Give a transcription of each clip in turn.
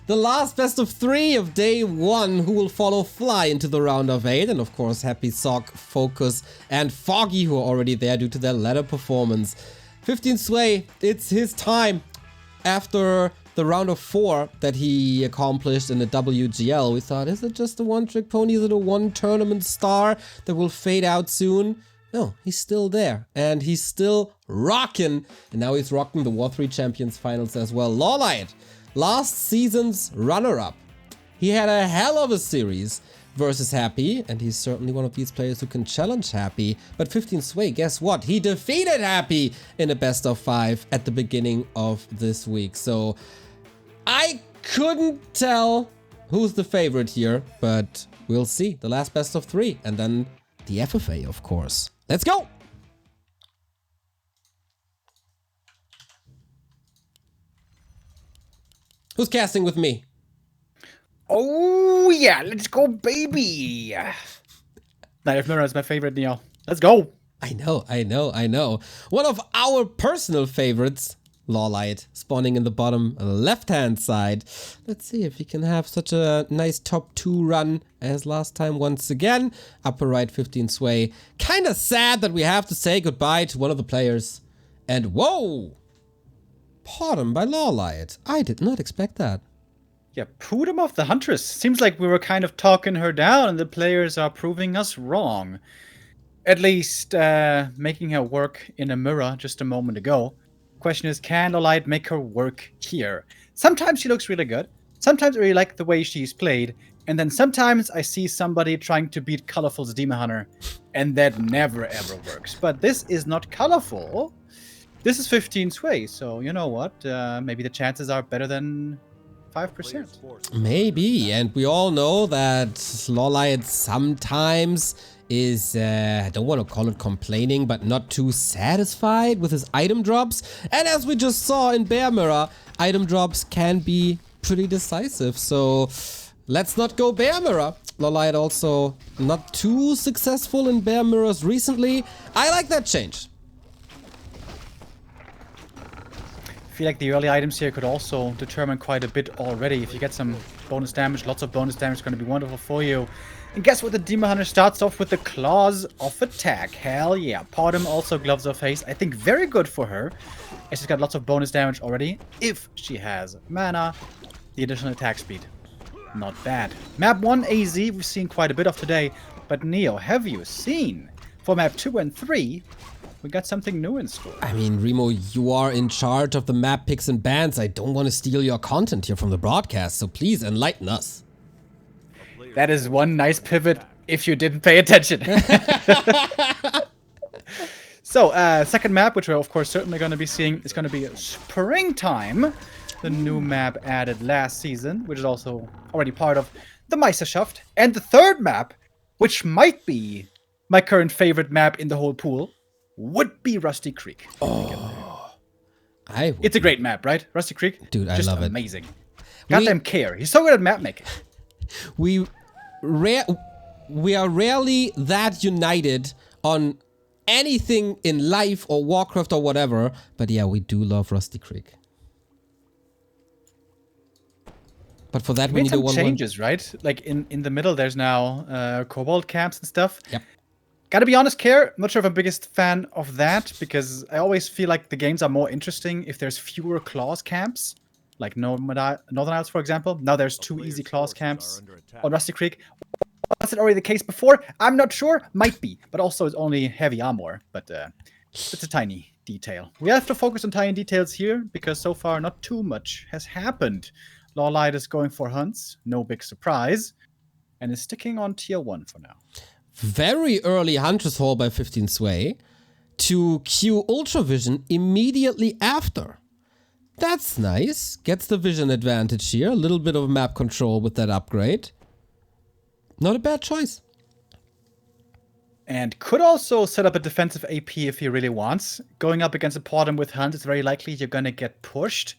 The last best of 3 of day 1, who will follow Fly into the round of 8. And of course, Happy, Sock, Focus, and Foggy, who are already there due to their ladder performance. 15 Sway, it's his time. After the round of 4 that he accomplished in the WGL, we thought, is it just a one-trick pony? Is it a one-tournament star that will fade out soon? No, he's still there, and he's still rocking. And now he's rocking the W3Champions finals as well. LawLiet, last season's runner-up. He had a hell of a series versus Happy, and he's certainly one of these players who can challenge Happy. But 15 Sway, guess what? He defeated Happy in a best of 5 at the beginning of this week. So I couldn't tell who's the favorite here, but we'll see. The last best of 3, and then the FFA, of course. Let's go! Who's casting with me? Oh, yeah, let's go, baby. Night of Mirror is my favorite, Neo. Let's go. I know. One of our personal favorites, LawLiet, spawning in the bottom left-hand side. Let's see if he can have such a nice top 2 run as last time once again. Upper right, 15 Sway. Kinda sad that we have to say goodbye to one of the players. And whoa! Bottom by LawLiet. I did not expect that. Yeah, Pudum of the Huntress. Seems like we were kind of talking her down and the players are proving us wrong. At least making her work in a mirror just a moment ago. Question is, can LawLiet make her work here? Sometimes she looks really good. Sometimes I really like the way she's played. And then sometimes I see somebody trying to beat Colorful's Demon Hunter. And that never ever works. But this is not Colorful. This is 15 Sway. So you know what? Maybe the chances are better than 5%. Maybe. And we all know that LawLiet sometimes is, I don't want to call it complaining, but not too satisfied with his item drops. And as we just saw in Bear Mirror, item drops can be pretty decisive. So let's not go Bear Mirror. LawLiet also not too successful in Bear Mirrors recently. I like that change. I feel like the early items here could also determine quite a bit already. If you get some bonus damage, lots of bonus damage is going to be wonderful for you. And guess what? The Demon Hunter starts off with the Claws of Attack. Hell yeah. Podum also Gloves of Haste. I think very good for her. She's got lots of bonus damage already. If she has mana, the additional attack speed. Not bad. Map 1 AZ we've seen quite a bit of today. But Neo, have you seen? For map 2 and 3, we got something new in store. I mean, Remo, you are in charge of the map picks and bans. I don't want to steal your content here from the broadcast, so please enlighten us. That is one nice pivot if you didn't pay attention. So, second map, which we're of course certainly going to be seeing, is going to be Springtime. The new map added last season, which is also already part of the Meisterschaft. And the third map, which might be my current favorite map in the whole pool, would be Rusty Creek. Oh, it's a great map, right? Rusty Creek? Dude, I love it. Amazing. Goddamn Care. He's so good at map making. We are rarely that united on anything in life or Warcraft or whatever, but yeah, we do love Rusty Creek. But for that, we need some changes, right? Like in the middle, there's now Cobalt camps and stuff. Yep. Gotta be honest, Care, I'm not sure if I'm biggest fan of that, because I always feel like the games are more interesting if there's fewer claws camps. Like Northern Isles, for example. Now there's 2 easy claws camps on Rusty Creek. Was it already the case before? I'm not sure. Might be. But also it's only heavy armor. But it's a tiny detail. We have to focus on tiny details here, because so far not too much has happened. LawLiet is going for hunts. No big surprise. And is sticking on tier 1 for now. Very early Huntress Haul by 15 Sway to Q Ultra Vision immediately after. That's nice. Gets the vision advantage here. A little bit of map control with that upgrade. Not a bad choice. And could also set up a defensive AP if he really wants. Going up against a Podum with Hunt, it's very likely you're going to get pushed.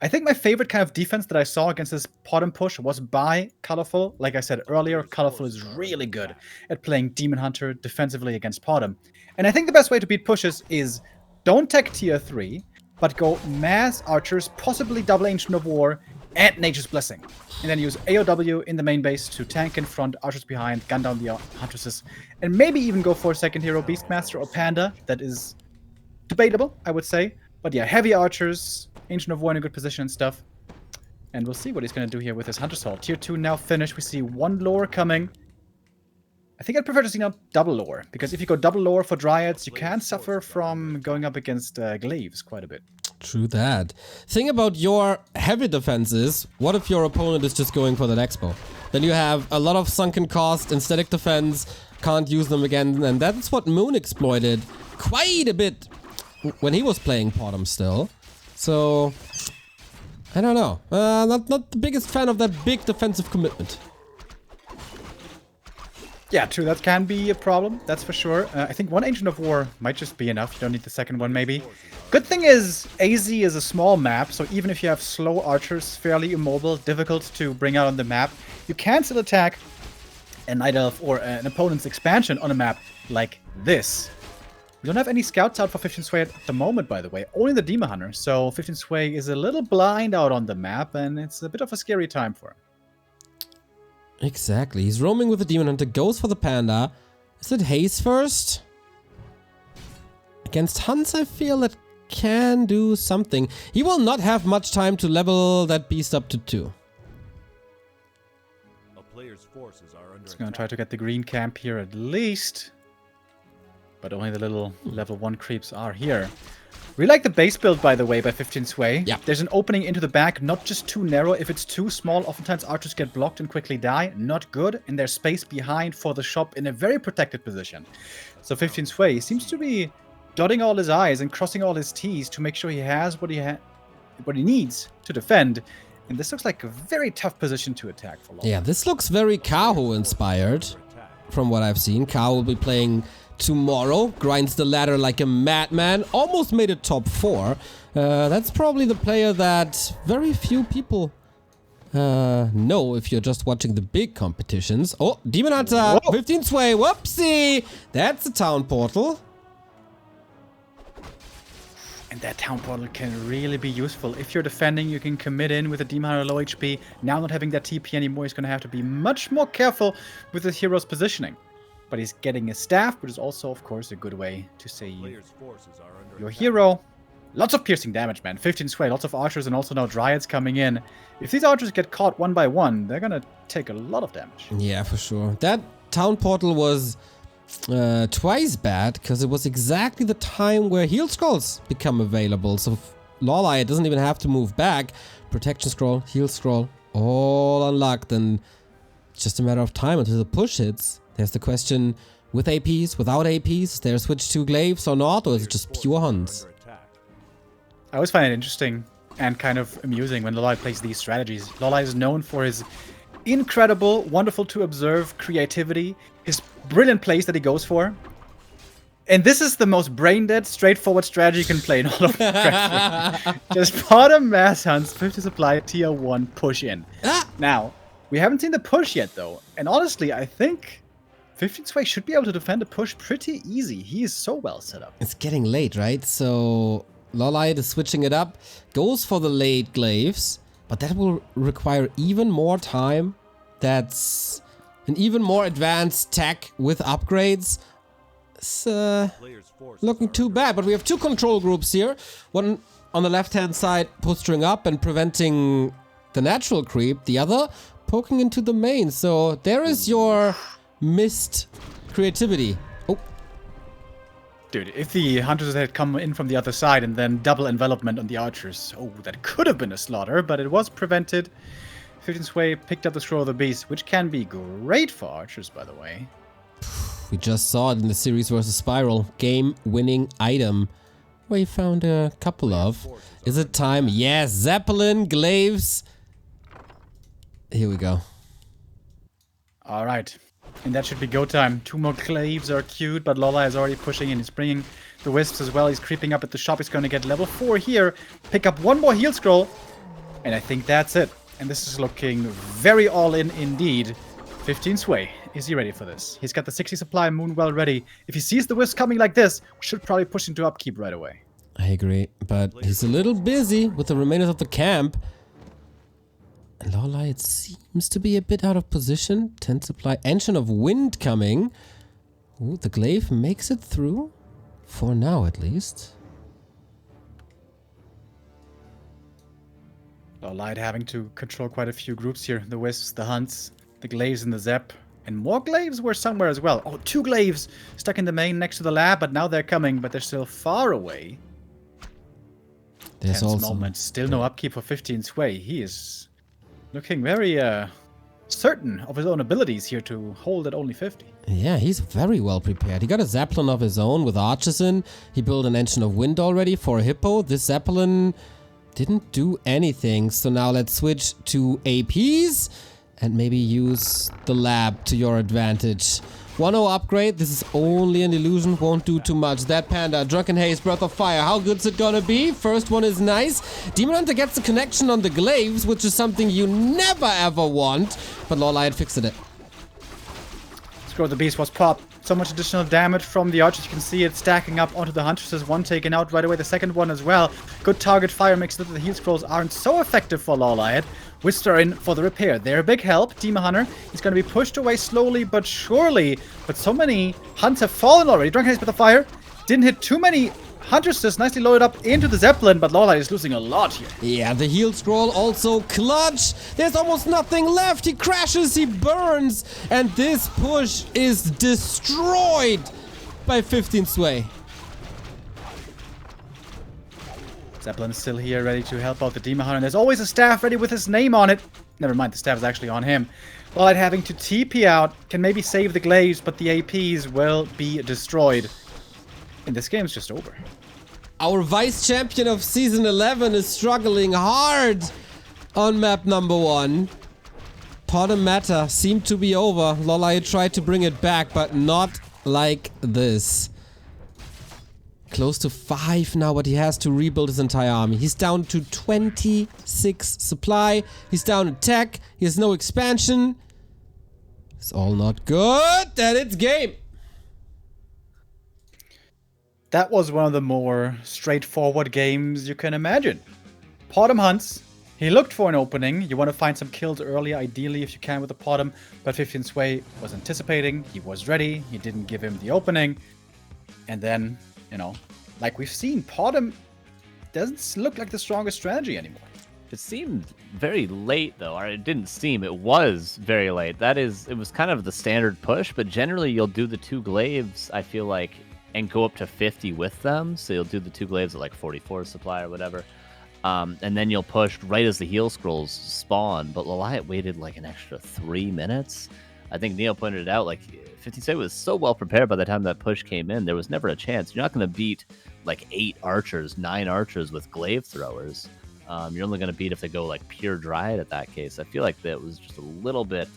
I think my favorite kind of defense that I saw against this Podum push was by Colorful. Like I said earlier, Colorful is really good at playing Demon Hunter defensively against Podum. And I think the best way to beat pushes is don't tech tier 3, but go mass archers, possibly double Ancient of War, and Nature's Blessing. And then use AOW in the main base to tank in front, archers behind, gun down the huntresses, and maybe even go for a second hero, Beastmaster or Panda. That is debatable, I would say. But yeah, heavy archers, Ancient of War in a good position and stuff. And we'll see what he's going to do here with his Hunter's Hall. Tier 2 now finished. We see one lore coming. I think I'd prefer to see now double lore, because if you go double lore for Dryads, you can suffer from going up against Glaives quite a bit. True that. Thing about your heavy defenses, what if your opponent is just going for that expo? Then you have a lot of sunken cost and static defense, can't use them again, and that's what Moon exploited quite a bit when he was playing Potom still. So, I don't know. Not the biggest fan of that big defensive commitment. Yeah, true, that can be a problem, that's for sure. I think one Ancient of War might just be enough. You don't need the second one, maybe. Good thing is, AZ is a small map, so even if you have slow archers, fairly immobile, difficult to bring out on the map, you can still attack a Night Elf or an opponent's expansion on a map like this. We don't have any scouts out for 15 Sway at the moment, by the way. Only the Demon Hunter, so 15 Sway is a little blind out on the map, and it's a bit of a scary time for him. Exactly. He's roaming with the Demon Hunter, goes for the Panda. Is it Haze first? Against Hunts, I feel it can do something. He will not have much time to level that beast up to 2. A player's forces are under He's going to try to get the green camp here at least. But only the little level 1 creeps are here. We like the base build, by the way, by 15 Sway. Yeah. There's an opening into the back, not just too narrow. If it's too small, oftentimes archers get blocked and quickly die. Not good. And there's space behind for the shop in a very protected position. So 15 Sway seems to be dotting all his I's and crossing all his T's to make sure he has what he needs to defend. And this looks like a very tough position to attack for LawLiet. Yeah, this looks very Kaho inspired from what I've seen. Kaho will be playing tomorrow, grinds the ladder like a madman, almost made it top 4. That's probably the player that very few people know if you're just watching the big competitions. Oh, Demon Hunter, Whoa. 15 Sway, whoopsie! That's a town portal. And that town portal can really be useful. If you're defending, you can commit in with a Demon Hunter low HP. Now not having that TP anymore, he's going to have to be much more careful with his hero's positioning. But he's getting a staff, which is also, of course, a good way to say your hero. Lots of piercing damage, man. 15 Sway, lots of archers, and also now Dryads coming in. If these archers get caught one by one, they're gonna take a lot of damage. Yeah, for sure. That town portal was twice bad, because it was exactly the time where heal scrolls become available. So LawLiet doesn't even have to move back. Protection scroll, heal scroll, all unlocked, and it's just a matter of time until the push hits. There's the question, with APs, without APs, there switch to Glaives or not, or is it just pure Hunts? I always find it interesting and kind of amusing when LawLiet plays these strategies. LawLiet is known for his incredible, wonderful to observe creativity, his brilliant plays that he goes for. And this is the most brain-dead, straightforward strategy you can play in all of Warcraft. Just bottom mass hunts, 50 supply, tier 1, push in. Now, we haven't seen the push yet, though. And honestly, I think 15 Sway should be able to defend a push pretty easy. He is so well set up. It's getting late, right? So LawLiet is switching it up, goes for the late Glaives, but that will require even more time. That's an even more advanced tech with upgrades. It's looking too bad, but we have 2 control groups here. One on the left-hand side posturing up and preventing the natural creep. The other poking into the main. So there is your missed creativity. Oh. Dude, if the hunters had come in from the other side and then double envelopment on the archers, oh, that could have been a slaughter, but it was prevented. 15 Sway picked up the Scroll of the Beast, which can be great for archers, by the way. We just saw it in the series versus Spiral. Game-winning item. We found a couple of. Is it time? Yes, Zeppelin, Glaives. Here we go. All right. And that should be go time. 2 more Glaives are queued, but LawLiet is already pushing in. He's bringing the Wisps as well. He's creeping up at the shop. He's going to get level 4 here. Pick up 1 more heal scroll. And I think that's it. And this is looking very all-in indeed. 15 Sway. Is he ready for this? He's got the 60 supply Moon well ready. If he sees the Wisps coming like this, we should probably push into upkeep right away. I agree, but he's a little busy with the remainders of the camp. And LawLiet seems to be a bit out of position. 10 supply. Engine of Wind coming. Ooh, the glaive makes it through. For now, at least. LawLiet having to control quite a few groups here. The Wisps, the Hunts, the Glaives, and the Zep. And more Glaives were somewhere as well. Oh, 2 Glaives stuck in the main next to the lab, but now they're coming, but they're still far away. There's Tense also moment. Still no upkeep for 15 Sway. He is looking very certain of his own abilities here to hold at only 50. Yeah, he's very well prepared. He got a Zeppelin of his own with archers in. He built an Engine of Wind already for a Hippo. This Zeppelin didn't do anything. So now let's switch to APs and maybe use the lab to your advantage. 1-0 upgrade. This is only an illusion. Won't do too much. That Panda, Drunken Haze, Breath of Fire. How good's it gonna be? First one is nice. Demon Hunter gets the connection on the glaives, which is something you never ever want. But LawLiet fixed it. Scroll the Beast was popped. So much additional damage from the archers. You can see it stacking up onto the Huntresses. One taken out right away. The second one as well. Good target fire makes it that the heal scrolls aren't so effective for LawLiet. Wisps are in for the repair. They're a big help. Demon Hunter is going to be pushed away slowly but surely. But so many Hunts have fallen already. Drunken Haze with the fire. Didn't hit too many Huntresses. Nicely loaded up into the Zeppelin, but LawLiet is losing a lot here. Yeah, the heal scroll also clutch. There's almost nothing left. He crashes, he burns, and this push is destroyed by 15 Sway. Zeppelin is still here, ready to help out the Demon Hunter. And there's always a staff ready with his name on it. Never mind, the staff is actually on him. LawLiet having to TP out can maybe save the Glaives, but the APs will be destroyed. And this game's just over. Our vice champion of season 11 is struggling hard on map number 1. Podem Matter seemed to be over. LawLiet tried to bring it back, but not like this. Close to 5 now, but he has to rebuild his entire army. He's down to 26 supply. He's down to tech. He has no expansion. It's all not good. And it's game. That was one of the more straightforward games you can imagine. Podem hunts. He looked for an opening. You want to find some kills early, ideally, if you can with the Podem. But 15 Sway was anticipating. He was ready. He didn't give him the opening. And then, you know, like we've seen, Podem doesn't look like the strongest strategy anymore. It seemed very late, though. Or it didn't seem. It was very late. That is, it was kind of the standard push. But generally, you'll do the 2 glaives, I feel like, and go up to 50 with them. So you'll do the 2 glaives at like 44 supply or whatever. And then you'll push right as the heal scrolls spawn. But LawLiet waited like an extra 3 minutes. I think Neo pointed it out, like 15 Sway was so well prepared by the time that push came in. There was never a chance. You're not going to beat like 8 archers, 9 archers with glaive throwers. You're only going to beat if they go like pure dryad at that case. I feel like that was just a little bit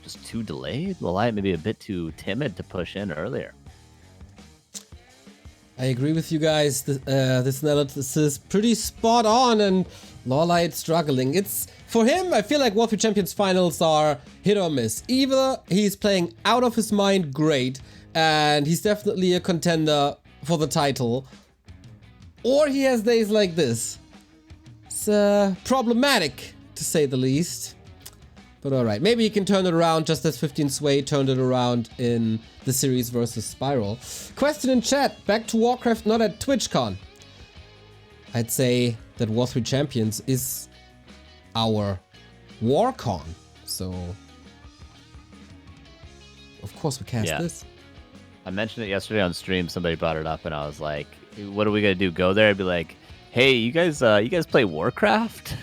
just too delayed. LawLiet maybe a bit too timid to push in earlier. I agree with you guys. This analysis is pretty spot on, and LawLiet struggling. It's for him. I feel like W3Champions finals are hit or miss. Either he's playing out of his mind, great, and he's definitely a contender for the title, or he has days like this. It's problematic to say the least. But alright, maybe he can turn it around just as 15 Sway turned it around in the series versus Spiral. Question in chat, back to Warcraft, not at TwitchCon. I'd say that W3Champions is our WarCon, so of course we cast this. I mentioned it yesterday on stream, somebody brought it up and I was like, what are we gonna do, go there? I'd be like, hey, you guys play Warcraft?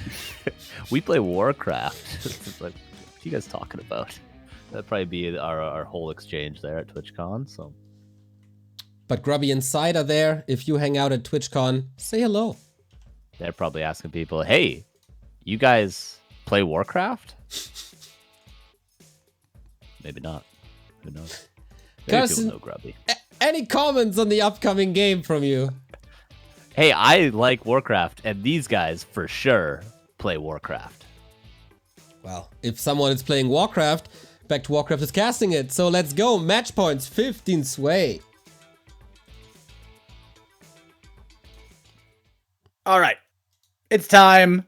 We play Warcraft. It's like, what are you guys talking about? That'd probably be our whole exchange there at TwitchCon. So, but Grubby Insider there, if you hang out at TwitchCon, say hello. They're probably asking people, hey, you guys play Warcraft? Maybe not. Who knows? Maybe Carson, people know Grubby. Any comments on the upcoming game from you? Hey, I like Warcraft, and these guys for sure play Warcraft. Well, if someone is playing Warcraft, back to Warcraft is casting it. So let's go. Match points, 15 Sway. All right. It's time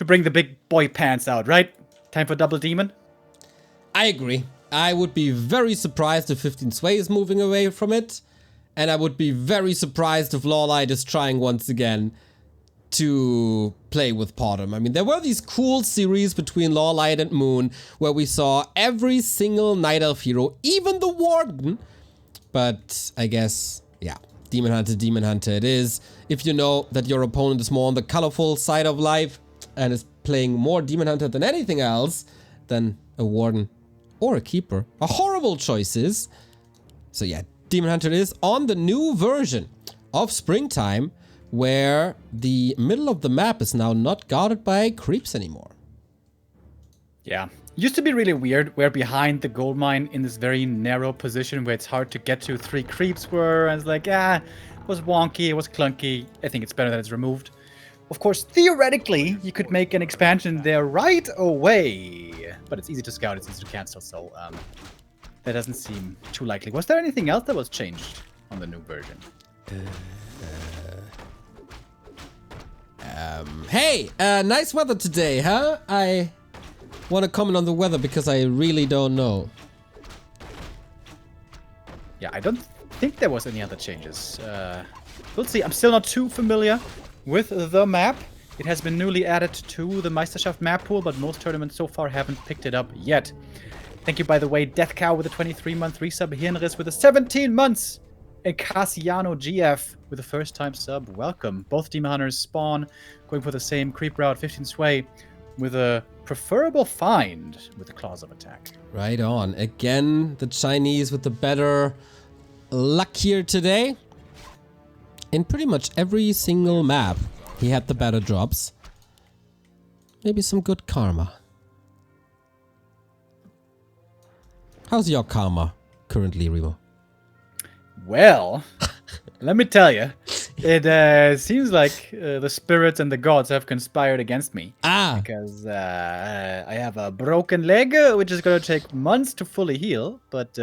to bring the big boy pants out, right? Time for double demon? I agree. I would be very surprised if 15 Sway is moving away from it. And I would be very surprised if LawLiet is trying once again to play with Potom. I mean, there were these cool series between LawLiet and Moon where we saw every single Night Elf hero, even the Warden. But I guess, yeah, Demon Hunter it is. If you know that your opponent is more on the colorful side of life and is playing more Demon Hunter than anything else, then a Warden or a Keeper are horrible choices. So yeah, Demon Hunter is on the new version of Springtime, where the middle of the map is now not guarded by creeps anymore. Yeah. Used to be really weird where behind the gold mine in this very narrow position where it's hard to get to 3 creeps were. And it's like, it was wonky, it was clunky. I think it's better that it's removed. Of course, theoretically, you could make an expansion there right away. But it's easy to scout, it's easy to cancel, so that doesn't seem too likely. Was there anything else that was changed on the new version? Hey, nice weather today, huh? I want to comment on the weather because I really don't know. Yeah, I don't think there was any other changes. We'll see. I'm still not too familiar with the map. It has been newly added to the Meisterschaft map pool, but most tournaments so far haven't picked it up yet. Thank you, by the way, Death Cow with a 23-month resub, Hirnriss with a 17 months, and Cassiano GF with a first-time sub. Welcome. Both Demon Hunters spawn, going for the same creep route, 15 Sway, with a preferable find with the Claws of Attack. Right on. Again, the Chinese with the better luck here today. In pretty much every single map, he had the better drops. Maybe some good karma. How's your karma currently, Remo? Well, let me tell you, it seems like the spirits and the gods have conspired against me. Because I have a broken leg, which is going to take months to fully heal. But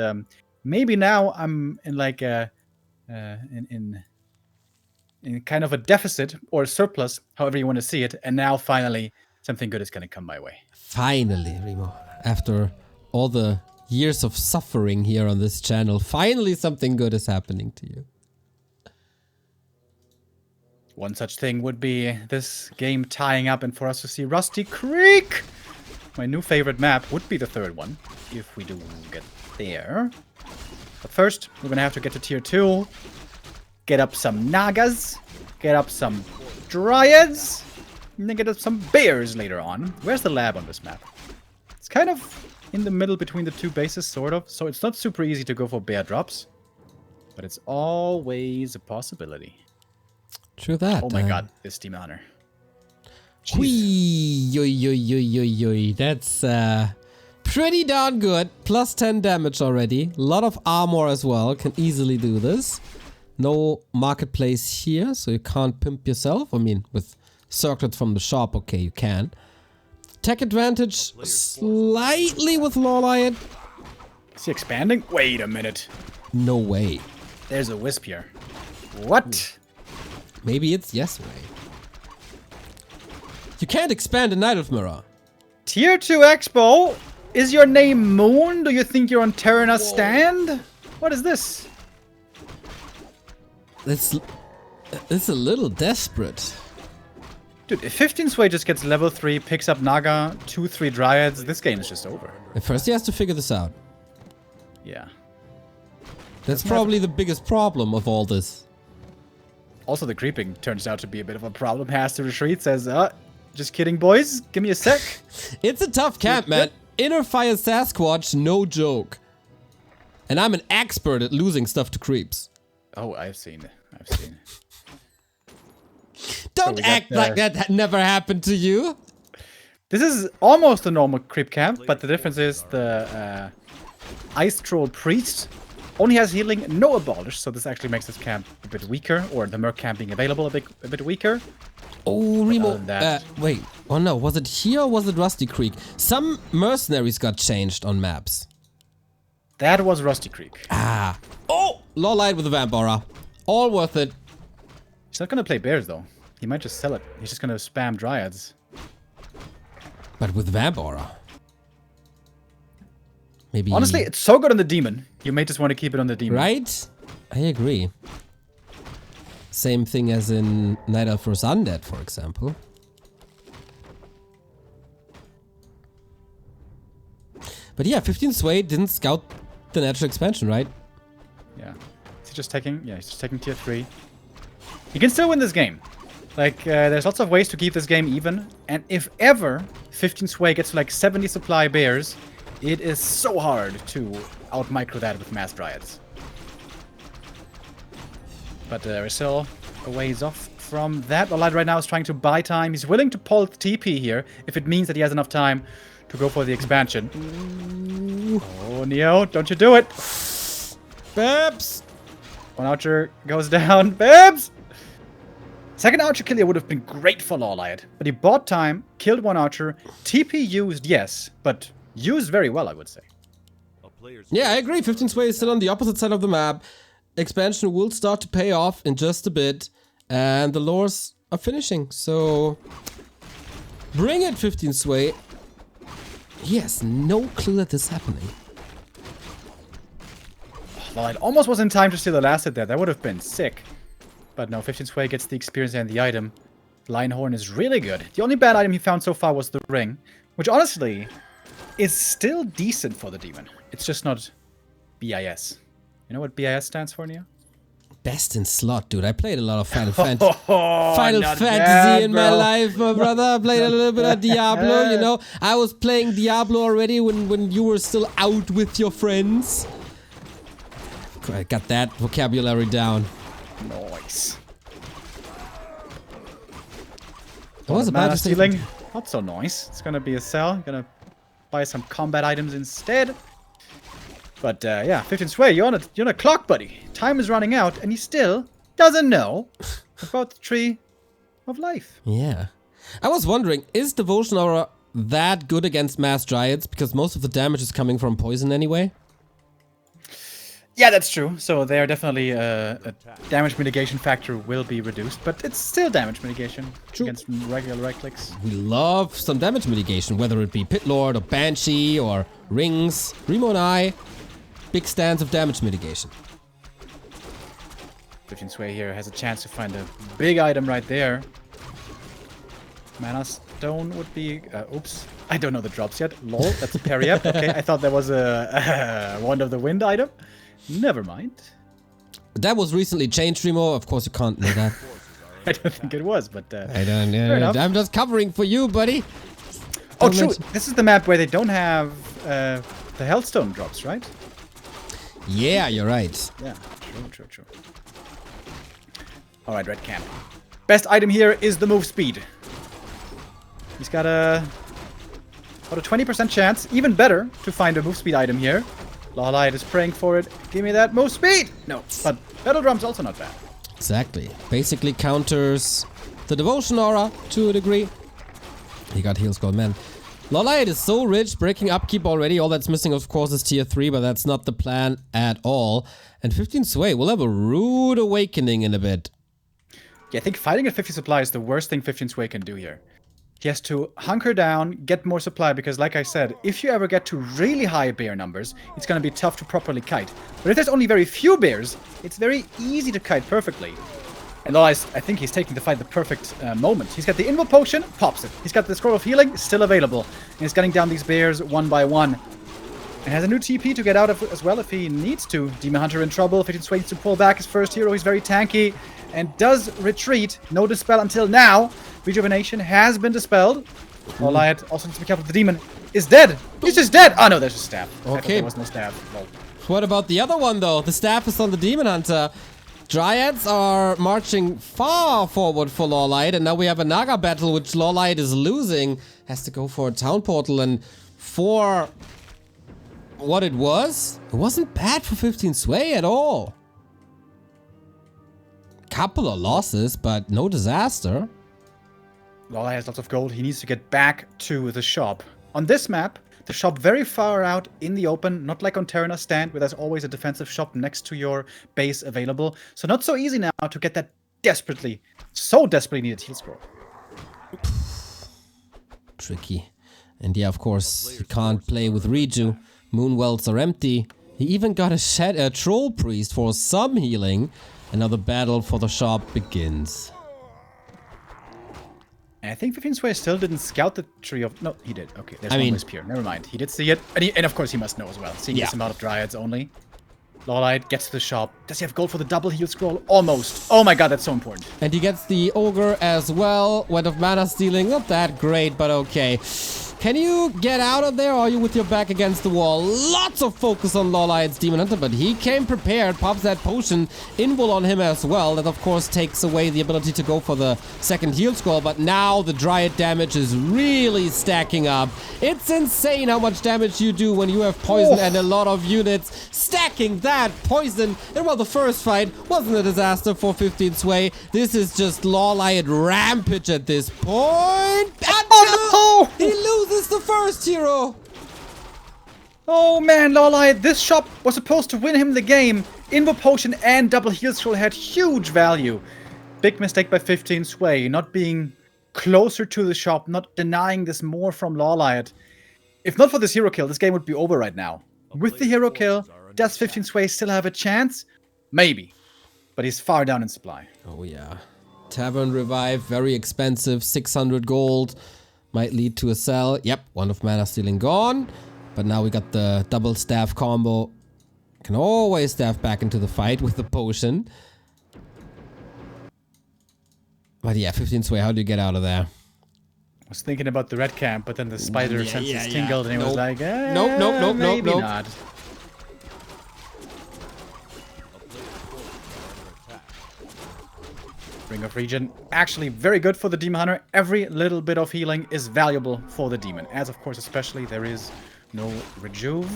maybe now I'm in like a in kind of a deficit or a surplus, however you want to see it. And now finally something good is going to come my way. Finally, Remo. After all the years of suffering here on this channel, finally something good is happening to you. One such thing would be this game tying up and for us to see Rusty Creek. My new favorite map would be the third one, if we do get there. But first, we're gonna have to get to tier 2, get up some Nagas, get up some Dryads, and then get up some Bears later on. Where's the lab on this map? It's kind of in the middle between the two bases, sort of. So it's not super easy to go for bear drops. But it's always a possibility. True that. Oh my god, this Demon Hunter. Whee! That's pretty darn good. Plus 10 damage already. A lot of armor as well. Can easily do this. No marketplace here, so you can't pimp yourself. I mean, with circlets from the shop, okay, you can. Tech advantage slightly with LawLiet. Is he expanding? Wait a minute. No way. There's a wisp here. What? Maybe it's yes way. You can't expand a Night Elf Mirror. Tier 2 Expo? Is your name Moon? Do you think you're on Terrana stand? What is this? It's a little desperate. Dude, if 15 Sway just gets level 3, picks up Naga, 2-3 Dryads, this game is just over. At first he has to figure this out. Yeah. That's probably the biggest problem of all this. Also, the creeping turns out to be a bit of a problem. Has to retreat, says, just kidding, boys. Give me a sec. It's a tough camp, man. Inner Fire Sasquatch, no joke. And I'm an expert at losing stuff to creeps. Oh, I've seen it. Don't act like that never happened to you. This is almost a normal creep camp, but the difference is the Ice Troll Priest only has healing, no abolish, so this actually makes this camp a bit weaker, or the Merc camp being available a bit weaker. Oh, Remo. Wait. Oh no, was it here or was it Rusty Creek? Some mercenaries got changed on maps. That was Rusty Creek. Ah. Oh! LawLiet with the Vamp Aura. All worth it. He's not gonna play bears though. He might just sell it. He's just gonna spam Dryads. But with Vamp Aura. Maybe... Honestly, it's so good on the demon. You may just want to keep it on the demon. Right? I agree. Same thing as in Night Elf vs. Undead, for example. But yeah, 15 Sway didn't scout the natural expansion, right? Yeah. He's just taking tier 3. He can still win this game. Like, there's lots of ways to keep this game even. And if ever 15 Sway gets to like 70 supply bears, it is so hard to out-micro that with Mass Dryads. But we're still a ways off from that. LawLiet right now is trying to buy time. He's willing to pull TP here if it means that he has enough time to go for the expansion. Oh, Neo, don't you do it. Babs! One archer goes down. Babs! Second archer kill here would have been great for LawLiet, but he bought time, killed one archer, TP used, yes, but used very well, I would say. Yeah, I agree. 15 Sway is still on the opposite side of the map. Expansion will start to pay off in just a bit, and the lures are finishing, so bring it, 15 Sway. He has no clue that this is happening. LawLiet almost was in time to steal the last hit there. That would have been sick. But no, 15 Sway gets the experience and the item. Lionhorn is really good. The only bad item he found so far was the ring, which honestly is still decent for the demon. It's just not BIS. You know what BIS stands for, Neo? Best in slot, dude. I played a lot of Final Fantasy. Final Fantasy in my life, my brother. I played a little bit of Diablo, you know. I was playing Diablo already when you were still out with your friends. I got that vocabulary down. Nice. That was about to stealing. Not so nice. It's gonna be a sell. Gonna buy some combat items instead. But yeah, 15 Sway, you're on a clock, buddy. Time is running out, and he still doesn't know about the Tree of Life. Yeah. I was wondering, is Devotion Aura that good against Mass Dryads? Because most of the damage is coming from poison anyway. Yeah, that's true. So there definitely a damage mitigation factor will be reduced, but it's still damage mitigation against regular right clicks. We love some damage mitigation, whether it be Pit Lord or Banshee or Rings. Remo and I, big stands of damage mitigation. 15 Sway here has a chance to find a big item right there. Mana Stone would be... oops. I don't know the drops yet. Lol, that's a parry up. Okay, I thought that was a Wand of the Wind item. Never mind. That was recently changed, Remo. Of course, you can't know that. I don't think it was, but... I don't know. I'm just covering for you, buddy. Oh, true. This is the map where they don't have the Hellstone drops, right? Yeah, you're right. Yeah, true. Alright, Red Camp. Best item here is the move speed. He's got about a 20% chance, even better, to find a move speed item here. LawLiet is praying for it. Give me that move speed! No, but Battle Drum's also not bad. Exactly. Basically counters the Devotion Aura to a degree. He got heal scroll, man. LawLiet is so rich, breaking upkeep already. All that's missing, of course, is tier 3, but that's not the plan at all. And 15 Sway will have a rude awakening in a bit. Yeah, I think fighting at 50 supply is the worst thing 15 Sway can do here. He has to hunker down, get more supply, because like I said, if you ever get to really high bear numbers, it's going to be tough to properly kite. But if there's only very few bears, it's very easy to kite perfectly. And LawLiet, I think he's taking the fight the perfect moment. He's got the Invul Potion, pops it. He's got the Scroll of Healing, still available. And he's getting down these bears one by one. And has a new TP to get out of as well if he needs to. Demon Hunter in trouble. 15 Sway needs to pull back his first hero. He's very tanky and does retreat. No dispel until now. Rejuvenation has been dispelled. LawLiet also needs to be careful. The demon is dead. He's just dead. Oh no, there's a staff. Okay. There was no staff. Lol. What about the other one, though? The staff is on the Demon Hunter. Dryads are marching far forward for LawLiet, and now we have a Naga battle, which LawLiet is losing. Has to go for a town portal, and for what it wasn't bad for 15 Sway at all. Couple of losses, but no disaster. LawLiet has lots of gold. He needs to get back to the shop. On this map, the shop very far out in the open, not like on Terrana's stand, where there's always a defensive shop next to your base available. So not so easy now to get that so desperately needed heal scroll. Tricky. And yeah, of course, you can't play with Reju. Moonwells are empty. He even got a Troll Priest for some healing. And now the battle for the shop begins. And I think 15 Sway still didn't scout the tree of... No, he did. Okay, there's I one mean... Wisp here. Never mind. He did see it. And of course he must know as well. Seeing this amount of Dryads only. LawLiet gets to the shop. Does he have gold for the double heal scroll? Almost. Oh my god, that's so important. And he gets the Ogre as well. Went of mana stealing. Not that great, but okay. Can you get out of there, or are you with your back against the wall? Lots of focus on LawLiet's Demon Hunter, but he came prepared, pops that potion, invul on him as well. That, of course, takes away the ability to go for the second heal scroll, but now the Dryad damage is really stacking up. It's insane how much damage you do when you have poison and a lot of units stacking that poison. And while the first fight wasn't a disaster for 15 Sway, this is just LawLiet rampage at this point. Oh no! He loses the first hero! Oh man, LawLiet, this shop was supposed to win him the game. Invo Potion and double heal scroll had huge value. Big mistake by 15 Sway, not being closer to the shop, not denying this more from LawLiet. If not for this hero kill, this game would be over right now. With the hero kill, does 15 Sway still have a chance? Maybe. But he's far down in supply. Oh yeah. Tavern Revive, very expensive, 600 gold. Might lead to a sell. Yep, one of mana stealing gone. But now we got the double staff combo. Can always staff back into the fight with the potion. But yeah, 15 Sway, how do you get out of there? I was thinking about the red camp, but then the spider senses tingled and he was like, Nope. not. Ring of Regen, actually very good for the Demon Hunter. Every little bit of healing is valuable for the Demon. As of course, especially, there is no Rejuve.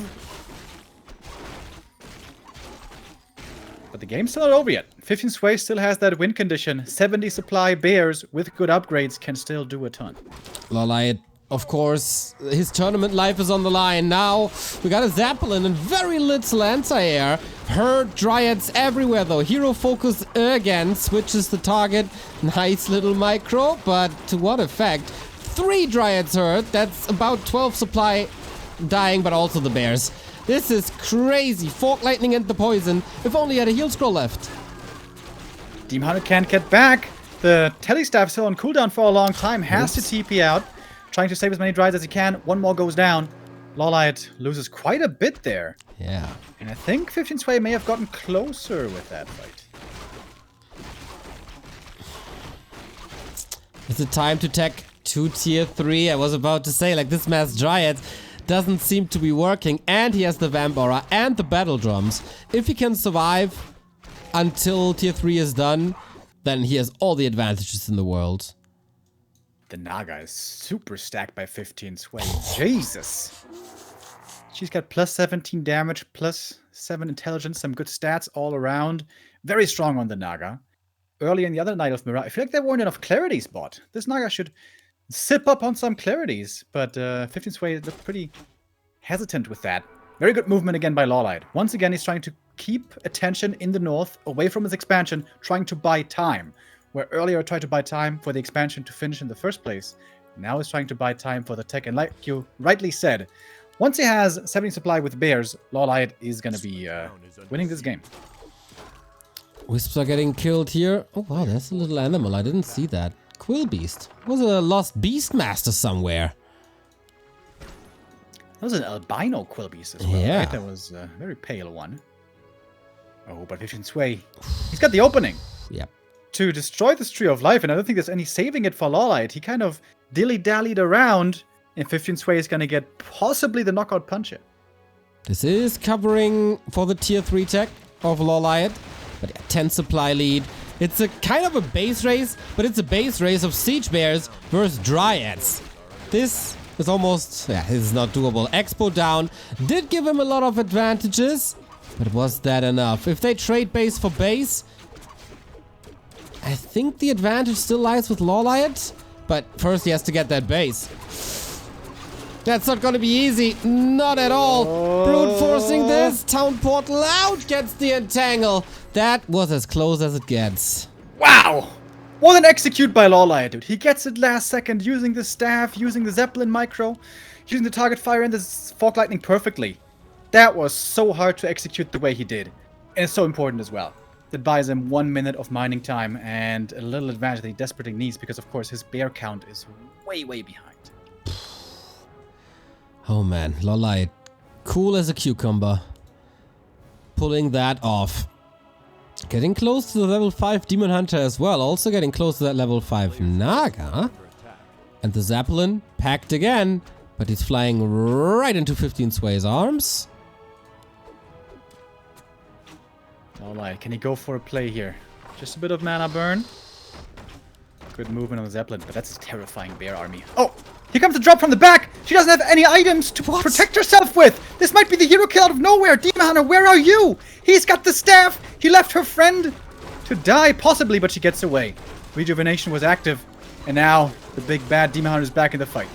But the game's still not over yet. 15 Sway still has that win condition. 70 supply bears with good upgrades can still do a ton. LawLiet, of course, his tournament life is on the line. Now we got a Zeppelin and very little anti-air. Hurt Dryads everywhere though. Hero focus again, switches the target. Nice little micro, but to what effect? 3 Dryads hurt. That's about 12 supply dying, but also the bears. This is crazy. Fork Lightning and the poison. If only he had a heal scroll left. Demon Hunter can't get back. The Telestaff still on cooldown for a long time. Has to TP out. Trying to save as many Dryads as he can. One more goes down. LawLiet loses quite a bit there. Yeah. And I think 15 Sway may have gotten closer with that fight. Is it time to tech 2 tier 3? I was about to say, like, this mass Dryad doesn't seem to be working, and he has the Vamp Aura and the Battle Drums. If he can survive until tier 3 is done, then he has all the advantages in the world. The Naga is super stacked by 15 Sway. Jesus. She's got plus 17 damage, plus 7 intelligence, some good stats all around. Very strong on the Naga. Early in the other Night of Mirror, I feel like there weren't enough clarities bought. This Naga should sip up on some clarities, but 15 Sway looked pretty hesitant with that. Very good movement again by LawLiet. Once again, he's trying to keep attention in the north, away from his expansion, trying to buy time. Where earlier I tried to buy time for the expansion to finish in the first place, now he's trying to buy time for the tech. And like you rightly said, once he has 70 supply with bears, LawLiet is going to be winning this game. Wisps are getting killed here. Oh wow, that's a little animal. I didn't see that. Quill Beast. Was a lost Beastmaster somewhere. That was an albino Quill Beast as well, yeah. Right? That was a very pale one. Oh, but 15 Sway, he's got the opening. Yep. To destroy this Tree of Life, and I don't think there's any saving it for LawLiet. He kind of dilly-dallied around, and 15 Sway is going to get possibly the knockout punch here. This is covering for the tier 3 tech of LawLiet. But yeah, 10 supply lead. It's a kind of a base race, but it's a base race of Siege Bears versus Dryads. This is almost, yeah, this is not doable. Expo down did give him a lot of advantages, but was that enough? If they trade base for base, I think the advantage still lies with LawLiet, but first he has to get that base. That's not gonna be easy, not at all. Brute forcing this, Town Portal out, gets the entangle. That was as close as it gets. Wow! What an execute by LawLiet, dude. He gets it last second using the staff, using the Zeppelin micro. Choosing the target fire and this Fog Lightning perfectly. That was so hard to execute the way he did. And it's so important as well. That buys him 1 minute of mining time and a little advantage that he desperately needs because, of course, his bear count is way, way behind. Oh man, LawLiet. Cool as a cucumber. Pulling that off. Getting close to the level 5 Demon Hunter as well. Also getting close to that level 5 Naga. And the Zeppelin packed again. But he's flying right into 15 Sway's arms. LawLiet, can he go for a play here? Just a bit of mana burn. Good movement on the Zeppelin, but that's a terrifying bear army. Oh! Here comes the drop from the back! She doesn't have any items to protect herself with! This might be the hero kill out of nowhere! Demon Hunter, where are you? He's got the staff! He left her friend to die, possibly, but she gets away. Rejuvenation was active, and now the big bad Demon Hunter is back in the fight.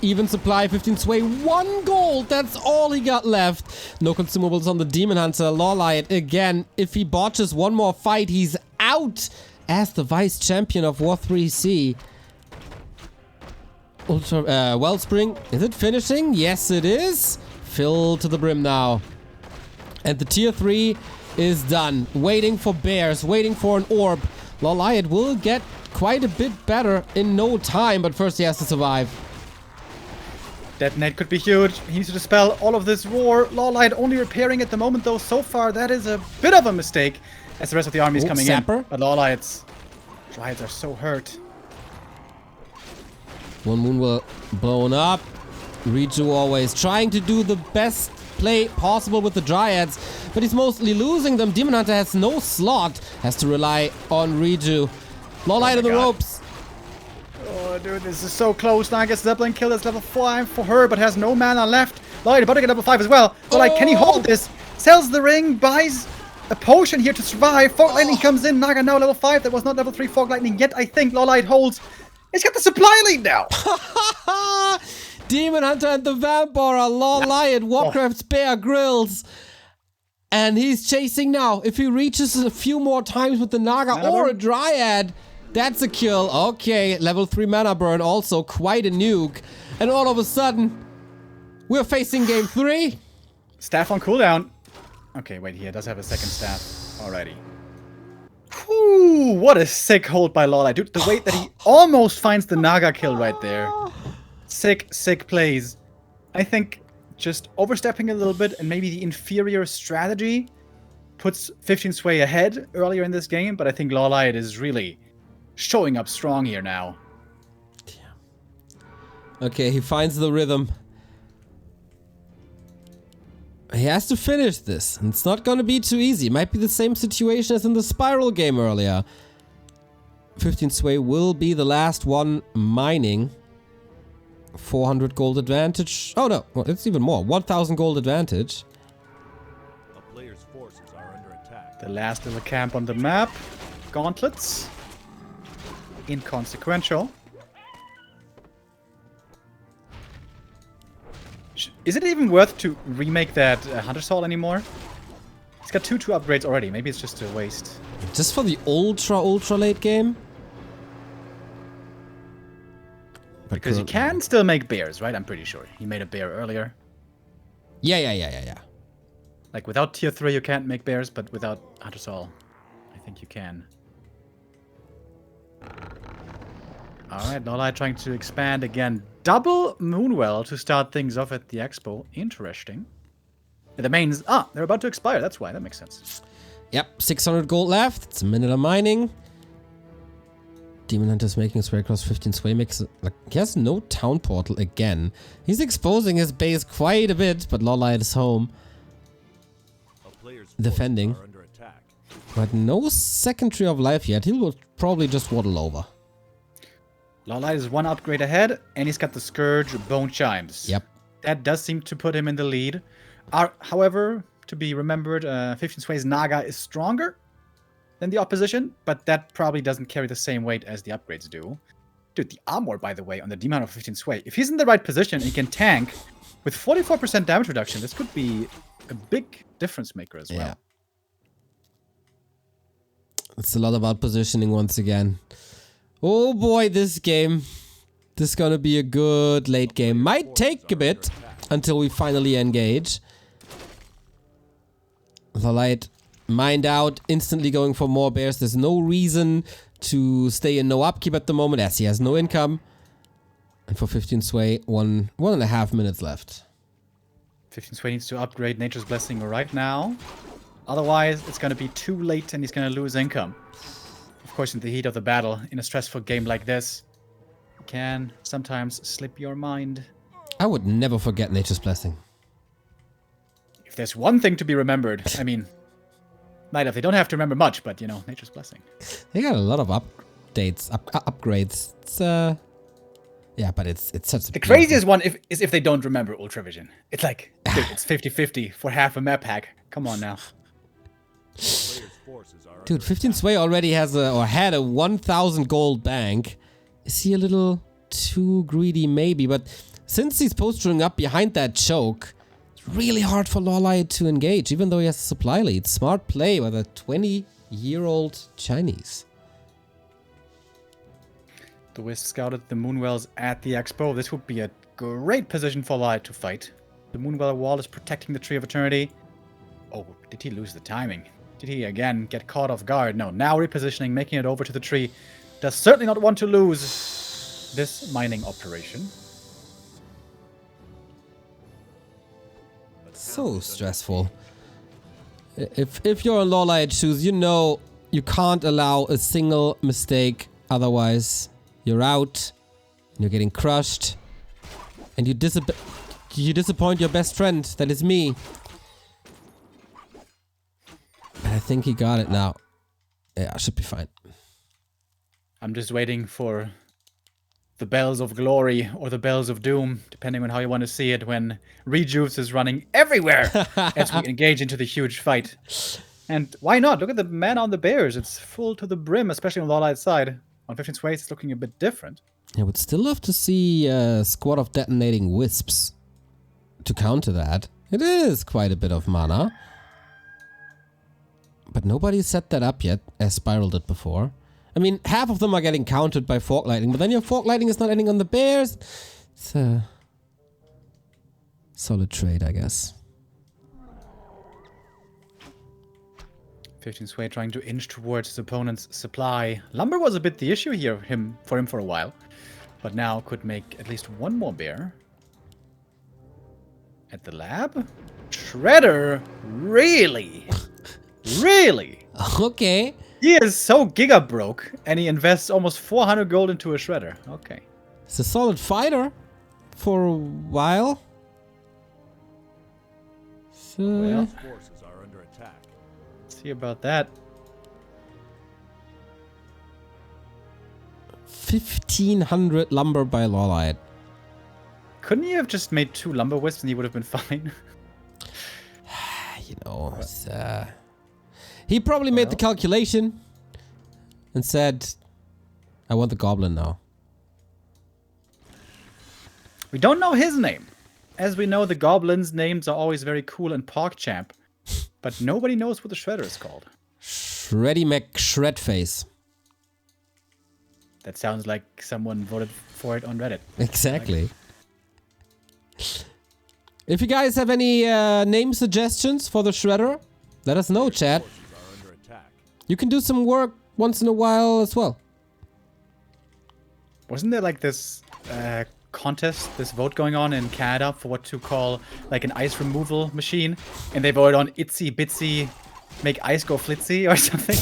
Even supply, 15 Sway, 1 gold. That's all he got left. No consumables on the Demon Hunter. LawLiet again. If he botches one more fight, he's out as the vice champion of War3C. Ultra Wellspring. Is it finishing? Yes, it is. Filled to the brim now. And the tier 3 is done. Waiting for bears. Waiting for an orb. LawLiet will get quite a bit better in no time. But first he has to survive. Detonate could be huge. He needs to dispel all of this roar. LawLiet only repairing at the moment, though. So far, that is a bit of a mistake as the rest of the army is coming Sapper. in. But LawLiet's Dryads are so hurt. One moon will blown up. Riju always trying to do the best play possible with the Dryads, but he's mostly losing them. Demon Hunter has no slot. Has to rely on Riju. LawLiet on the ropes. Oh, dude, this is so close. Now I guess Zeppelin kill is level 5 for her, but has no mana left. LawLiet about to get level 5 as well. LawLiet, can he hold this? Sells the ring, buys a potion here to survive. Fog Lightning comes in. Naga now level 5. That was not level 3 Fog Lightning yet, I think. LawLiet holds. He's got the supply lead now. Demon Hunter and the Vampire. LawLiet, Warcraft's Bear Grylls. And he's chasing now. If he reaches a few more times with the Naga or a Dryad, that's a kill. Okay, level 3 mana burn, also quite a nuke. And all of a sudden, we're facing game 3. Staff on cooldown. Okay, wait, he does have a second staff already. Whew, what a sick hold by LawLiet. Dude, the way that he almost finds the Naga kill right there. Sick, sick plays. I think just overstepping a little bit and maybe the inferior strategy puts 15 Sway ahead earlier in this game, but I think LawLiet is really showing up strong here now. Okay, he finds the rhythm. He has to finish this, and it's not going to be too easy. It might be the same situation as in the Spiral game earlier. 15 Sway will be the last one mining. 400 gold advantage. Oh no, well, it's even more. 1000 gold advantage. A player's forces are under attack. The last little camp on the map. Gauntlets. Inconsequential. Is it even worth to remake that Hunter's Hall anymore? It's got two upgrades already. Maybe it's just a waste. Just for the ultra late game? Because you can still make bears, right? I'm pretty sure. You made a bear earlier. Yeah. Like without tier 3 you can't make bears, but without Hunter's Hall, I think you can. Alright, LawLiet trying to expand again. Double Moonwell to start things off at the expo. Interesting. The mains... Ah, they're about to expire. That's why. That makes sense. Yep, 600 gold left. It's a minute of mining. Demon Hunter's making his way across 15 Sway. Like, he has no town portal again. He's exposing his base quite a bit, but LawLiet is home. Defending. But no second tree of life yet. He will probably just waddle over. LawLiet is one upgrade ahead, and he's got the Scourge Bone Chimes. Yep. That does seem to put him in the lead. However, to be remembered, 15 Sway's Naga is stronger than the opposition, but that probably doesn't carry the same weight as the upgrades do. Dude, the armor, by the way, on the Demon of 15 Sway, if he's in the right position, he can tank with 44% damage reduction. This could be a big difference maker as well. Yeah. It's a lot about positioning once again. Oh boy, this game. This is gonna be a good late game. Might take a bit until we finally engage. LawLiet mined out, instantly going for more bears. There's no reason to stay in no upkeep at the moment as he has no income. And for 15 Sway, 1.5 minutes left. 15 Sway needs to upgrade Nature's Blessing right now. Otherwise, it's going to be too late and he's going to lose income. Of course, in the heat of the battle, in a stressful game like this, it can sometimes slip your mind. I would never forget Nature's Blessing. If there's one thing to be remembered, I mean, Night Elf, they don't have to remember much, but, you know, Nature's Blessing. They got a lot of updates, upgrades. It's, yeah, but it's such a... The craziest one is if they don't remember Ultravision. It's like, dude, it's 50-50 for half a map hack. Come on now. Dude, 15 Sway already has had a 1,000 gold bank. Is he a little too greedy? Maybe, but since he's posturing up behind that choke, it's really hard for LawLiet to engage, even though he has a supply lead. Smart play by the 20-year-old Chinese. The Wisp scouted the Moonwells at the Expo. This would be a great position for LawLiet to fight. The Moonwell wall is protecting the Tree of Eternity. Oh, did he lose the timing? Did he again get caught off guard? No, now repositioning, making it over to the tree. Does certainly not want to lose this mining operation. So stressful. If you're in LawLiet shoes, you know you can't allow a single mistake. Otherwise, you're out. You're getting crushed. And you disappoint your best friend. That is me. But I think he got it now. Yeah, should be fine. I'm just waiting for the bells of glory or the bells of doom, depending on how you want to see it, when Rejuice is running everywhere as we engage into the huge fight. And why not? Look at the mana on the bears. It's full to the brim, especially on LawLiet's side. On 15 Sways, it's looking a bit different. I would still love to see a squad of detonating wisps to counter that. It is quite a bit of mana. But nobody set that up yet, as Spiral did before. I mean, half of them are getting countered by Fork Lightning, but then your Fork Lightning is not ending on the bears. It's a solid trade, I guess. 15 Sway trying to inch towards his opponent's supply. Lumber was a bit the issue here for him for a while, but now could make at least one more bear. At the lab? Shredder? Really? Really? Okay. He is so giga broke, and he invests almost 400 gold into a shredder. Okay. He's a solid fighter for a while. So, Well, Forces are under attack. see about that. 1,500 lumber by LawLiet. Couldn't he have just made 2 lumber wisps and he would have been fine? You know, it's, he probably made the calculation and said, I want the goblin now. We don't know his name. As we know, the goblins' names are always very cool and PogChamp. But nobody knows what the shredder is called. Shreddy McShredface. That sounds like someone voted for it on Reddit. Exactly. If you guys have any name suggestions for the shredder, let us know, chat. Forces are under attack. You can do some work once in a while as well. Wasn't there like this contest, this vote going on in Canada for what to call like an ice removal machine? And they voted on Itsy Bitsy Make Ice Go Flitzy or something?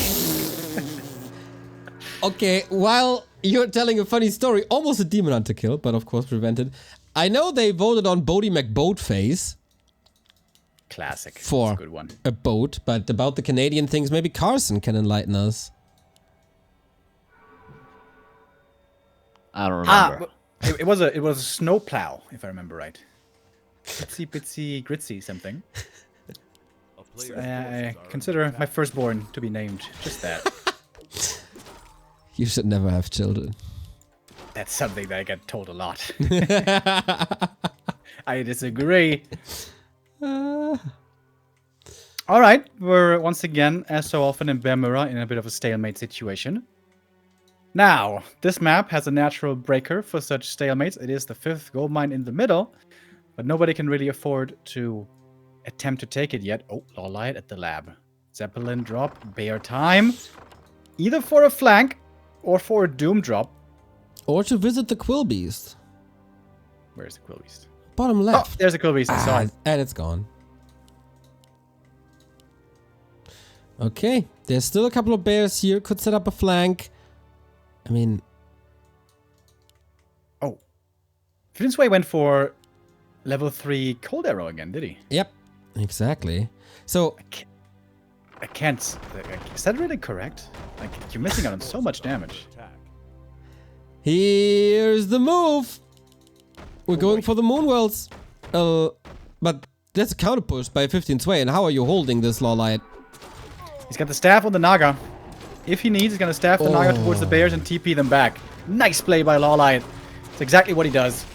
Okay, while you're telling a funny story, almost a Demon Hunter kill, but of course prevented. I know they voted on Bodie McBoatface Classic. for That's a good one. a boat, but about the Canadian things, maybe Carson can enlighten us. I don't remember. It was a snowplow, if I remember right. Itsy Bitsy Gritsy something. A player's forces I are consider under my attack. firstborn to be named just that. You should never have children. That's something that I get told a lot. I disagree. All right, we're once again, as so often in Bermuda, in a bit of a stalemate situation. Now, this map has a natural breaker for such stalemates. It is the 5th gold mine in the middle, but nobody can really afford to attempt to take it yet. Oh, LawLiet at the lab. Zeppelin drop, bear time. Either for a flank or for a doom drop. Or to visit the Quill Beast. Where's the Quill Beast? Bottom Oh, left. there's a Quill Beast. I saw it. And it's gone. Okay, there's still a couple of bears here. Could set up a flank. I mean... Oh. Finsway went for level 3 cold arrow again, did he? Yep, exactly. So... I can't... Is that really correct? Like, you're missing out on so much damage. Attack. Here's the move. We're going for the Moonwells. But that's a counter push by 15 Sway. And how are you holding this, LawLiet? He's got the staff on the Naga. If he needs, he's gonna staff the Naga towards the bears and TP them back. Nice play by LawLiet. It's exactly what he does.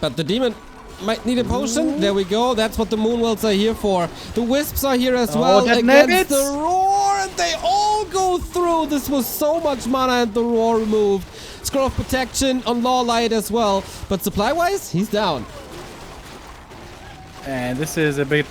But the demon might need a potion. There we go. That's what the Moonwells are here for. The Wisps are here as well against the Roar. And they all go through. This was so much mana and the Roar removed. Scroll of Protection on LawLiet as well. But supply-wise, he's down. And this is a big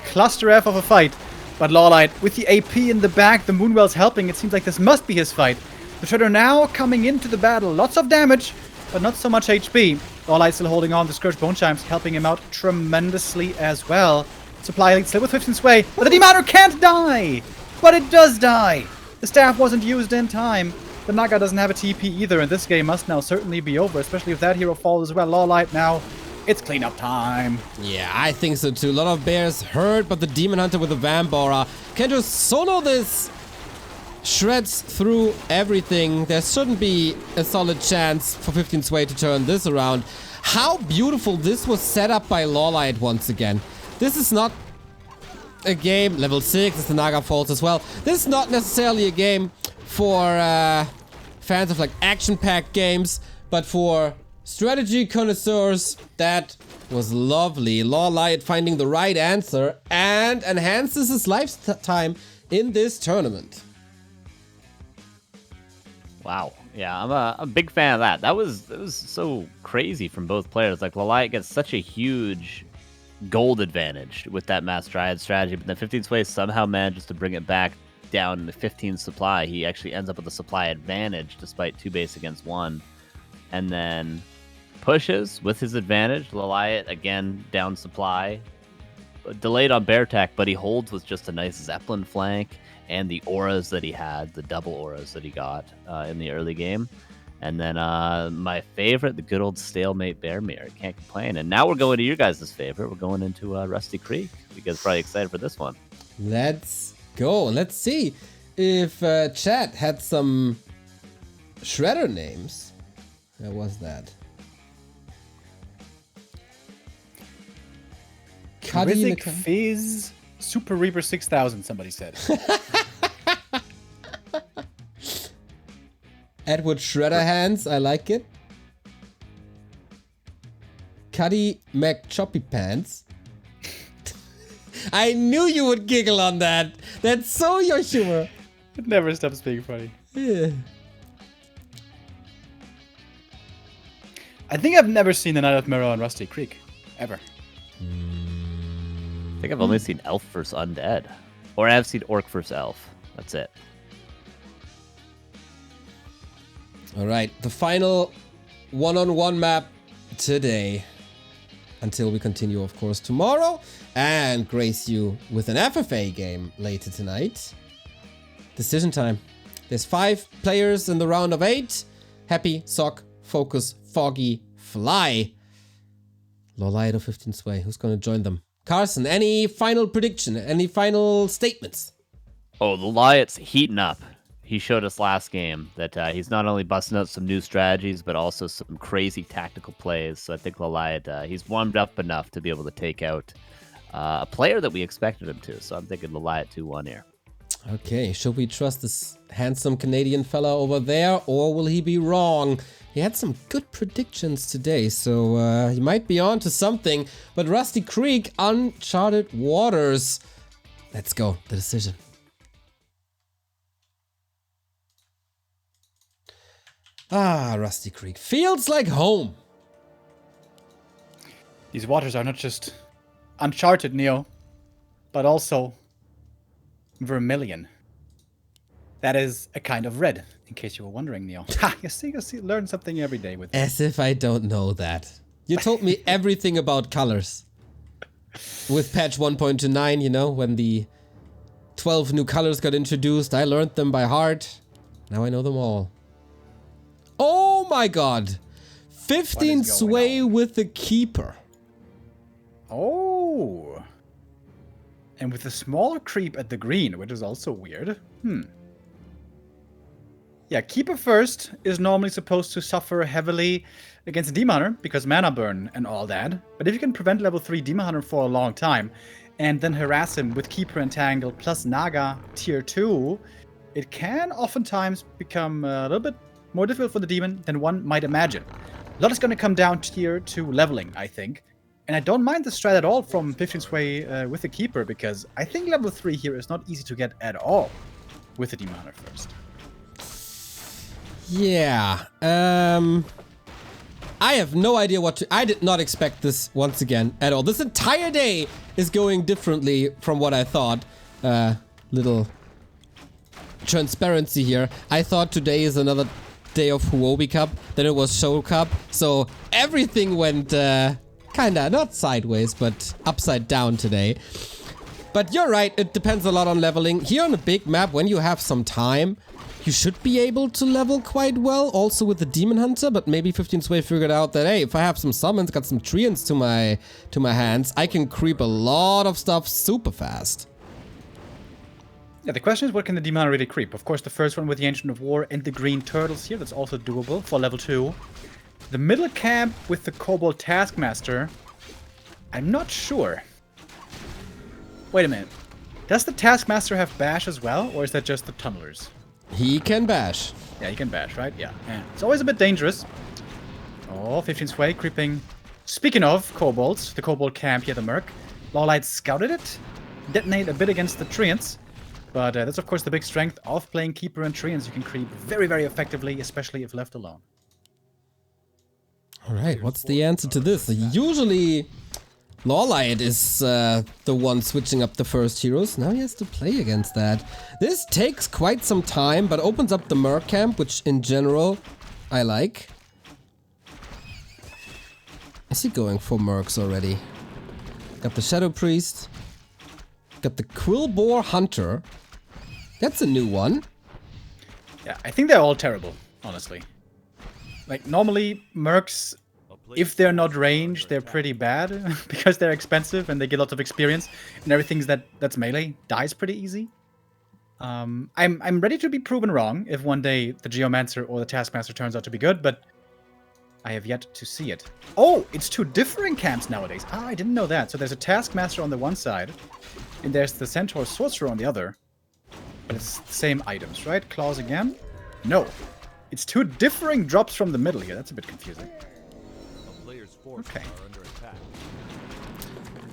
cluster F of a fight. But LawLiet, with the AP in the back, the Moonwell's helping. It seems like this must be his fight. The Shredder now coming into the battle. Lots of damage, but not so much HP. LawLiet still holding on. The Scourge Bone Chimes helping him out tremendously as well. Supply lead still with 15 Sway. But the Demander can't die! But it does die! The staff wasn't used in time. The Naga doesn't have a TP either, and this game must now certainly be over, especially if that hero falls as well. LawLiet now, it's cleanup time. Yeah, I think so too. A lot of bears hurt, but the Demon Hunter with the Vambora can just solo this. Shreds through everything. There shouldn't be a solid chance for 15 Sway to turn this around. How beautiful this was set up by LawLiet once again. This is not a game, level 6 is the Naga Falls as well. This is not necessarily a game for fans of like action-packed games, but for strategy connoisseurs, that was lovely. LawLiet finding the right answer and enhances his lifetime in this tournament. Wow. Yeah, I'm a big fan of that. That was so crazy from both players. Like, LawLiet gets such a huge gold advantage with that Mass Dryad strategy, but then 15 Sway somehow manages to bring it back down to 15 supply. He actually ends up with a supply advantage despite 2 base against 1. And then pushes with his advantage. LawLiet again down supply. Delayed on bear attack, but he holds with just a nice Zeppelin flank and the auras that he had, the double auras that he got in the early game. And then my favorite, the good old stalemate bear mirror. Can't complain. And now we're going to your guys' favorite. We're going into Rusty Creek. You guys are probably excited for this one. Let's go. Let's see if chat had some Shredder names. Where was that? Terrific Fizz Super Reaper 6000, somebody said. Edward Shredder Hands, I like it. Cuddy McChoppy Pants. I knew you would giggle on that. That's so your humor. It never stops being funny. Yeah. I think I've never seen the Knight of Mirror on Rusty Creek. Ever. I think I've only seen Elf vs. Undead. Or I've seen Orc vs. Elf. That's it. Alright, the final one-on-one map today. Until we continue, of course, tomorrow. And grace you with an FFA game later tonight. Decision time. There's 5 players in the round of 8. Happy, Sock, Focus, Foggy, Fly. LawLiet or 15 Sway. Who's going to join them? Carson, any final prediction? Any final statements? Oh, the LawLiet's heating up. He showed us last game that he's not only busting out some new strategies, but also some crazy tactical plays. So I think LawLiet, he's warmed up enough to be able to take out a player that we expected him to. So I'm thinking LawLiet 2-1 here. Okay, should we trust this handsome Canadian fella over there, or will he be wrong? He had some good predictions today, so he might be on to something. But Rusty Creek, uncharted waters. Let's go, the decision. Ah, Rusty Creek. Feels like home. These waters are not just uncharted, Neo, but also vermilion. That is a kind of red, in case you were wondering, Neo. Ha! You see, learn something every day with this. As if I don't know that. You told me everything about colors. With patch 1.29, you know, when the 12 new colors got introduced, I learned them by heart. Now I know them all. Oh my god! 15 sway with the keeper. Oh! And with a smaller creep at the green, which is also weird. Yeah, Keeper first is normally supposed to suffer heavily against a Demon Hunter because mana burn and all that. But if you can prevent level 3 Demon Hunter for a long time and then harass him with Keeper Entangled plus Naga tier 2, it can oftentimes become a little bit more difficult for the demon than one might imagine. A lot is going to come down here to leveling, I think. And I don't mind the strat at all from 15 sway with the Keeper because I think level 3 here is not easy to get at all with the Demon Hunter first. Yeah, I have no idea what to... I did not expect this once again at all. This entire day is going differently from what I thought. Little transparency here. I thought today is another day of Huobi Cup, then it was Show Cup. So everything went kinda, not sideways, but upside down today. But you're right, it depends a lot on leveling. Here on a big map, when you have some time, you should be able to level quite well, also with the Demon Hunter, but maybe 15 Sway figured out that, hey, if I have some summons, got some treants to my hands, I can creep a lot of stuff super fast. Yeah, the question is, what can the Demon Hunter really creep? Of course, the first one with the Ancient of War and the Green Turtles here, that's also doable for level 2. The middle camp with the Kobold Taskmaster, I'm not sure. Wait a minute. Does the Taskmaster have bash as well, or is that just the Tunnelers? He can bash. Yeah, he can bash, right? Yeah. It's always a bit dangerous. Oh, 15 Sway creeping. Speaking of Kobolds, the Kobold camp here, the Merc. LawLiet scouted it. Detonate a bit against the Treants. But that's, of course, the big strength of playing Keeper and Treants. You can creep very, very effectively, especially if left alone. Alright, what's the answer to this? Usually, LawLiet is the one switching up the first heroes. Now he has to play against that. This takes quite some time, but opens up the Merc camp, which in general, I like. Is he going for Mercs already? Got the Shadow Priest. Got the Quillboar Hunter. That's a new one. Yeah, I think they're all terrible, honestly. Like, normally, Mercs, if they're not ranged, they're pretty bad because they're expensive and they get lots of experience, and everything that's melee dies pretty easy. I'm ready to be proven wrong if one day the Geomancer or the Taskmaster turns out to be good, but I have yet to see it. Oh, it's two differing camps nowadays. Ah, I didn't know that. So there's a Taskmaster on the one side, and there's the Centaur Sorcerer on the other. But it's the same items, right? Claws again? No. It's two differing drops from the middle here. That's a bit confusing. Okay.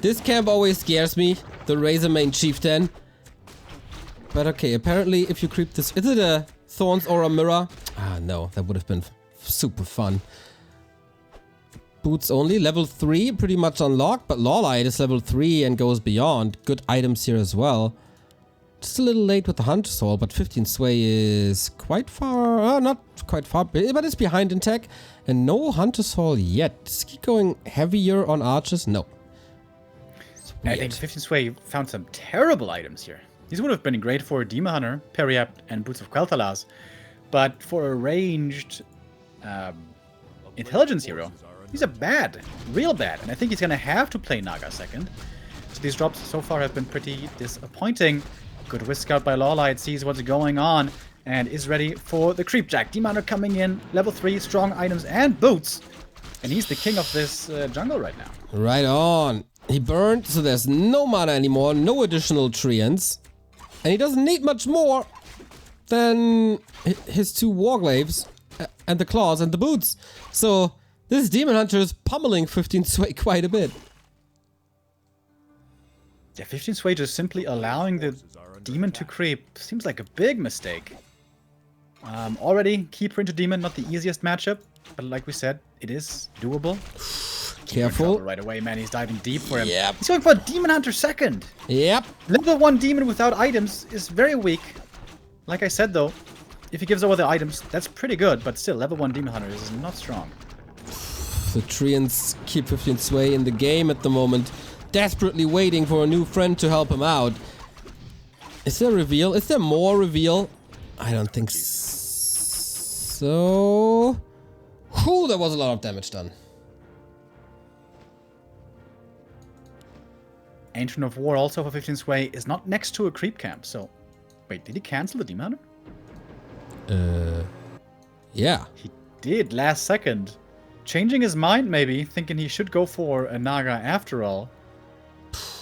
This camp always scares me, the Razormane Chieftain. But okay, apparently if you creep this... Is it a Thorns or a Mirror? Ah, no, that would have been super fun. Boots only, level 3, pretty much unlocked, but LawLiet is level 3 and goes beyond. Good items here as well. Just a little late with the Hunter's Soul, but 15 Sway is quite far, not quite far, but it's behind in tech. And no Hunter's Soul yet. Is he going heavier on archers? No. I think 15 Sway found some terrible items here. These would have been great for a Demon Hunter, Periapt, and Boots of Quel'Thalas. But for a ranged intelligence hero, these are bad. Real bad. And I think he's going to have to play Naga second. So these drops so far have been pretty disappointing. Good Whisk Out by LawLiet, sees what's going on, and is ready for the Creepjack. Demon Hunter coming in, level 3, strong items and boots. And he's the king of this jungle right now. Right on. He burned, so there's no mana anymore, no additional treants. And he doesn't need much more than his two Warglaves and the claws and the boots. So this Demon Hunter is pummeling 15 Sway quite a bit. Yeah, 15 Sway just simply allowing the demon to creep seems like a big mistake. Already, Keeper into Demon, not the easiest matchup, but like we said, it is doable. Careful. Right away, man. He's diving deep for him. Yep. He's going for a Demon Hunter second. Yep. Level 1 Demon without items is very weak. Like I said, though, if he gives over the items, that's pretty good, but still, level 1 Demon Hunter is not strong. The Treants keep 15 Sway in the game at the moment, desperately waiting for a new friend to help him out. Is there a reveal? Is there more reveal? I don't think so. Whew, there was a lot of damage done. Ancient of War also for 15 Sway is not next to a creep camp, so... Wait, did he cancel the Demon Hunter? Yeah. He did, last second. Changing his mind, maybe, thinking he should go for a Naga after all.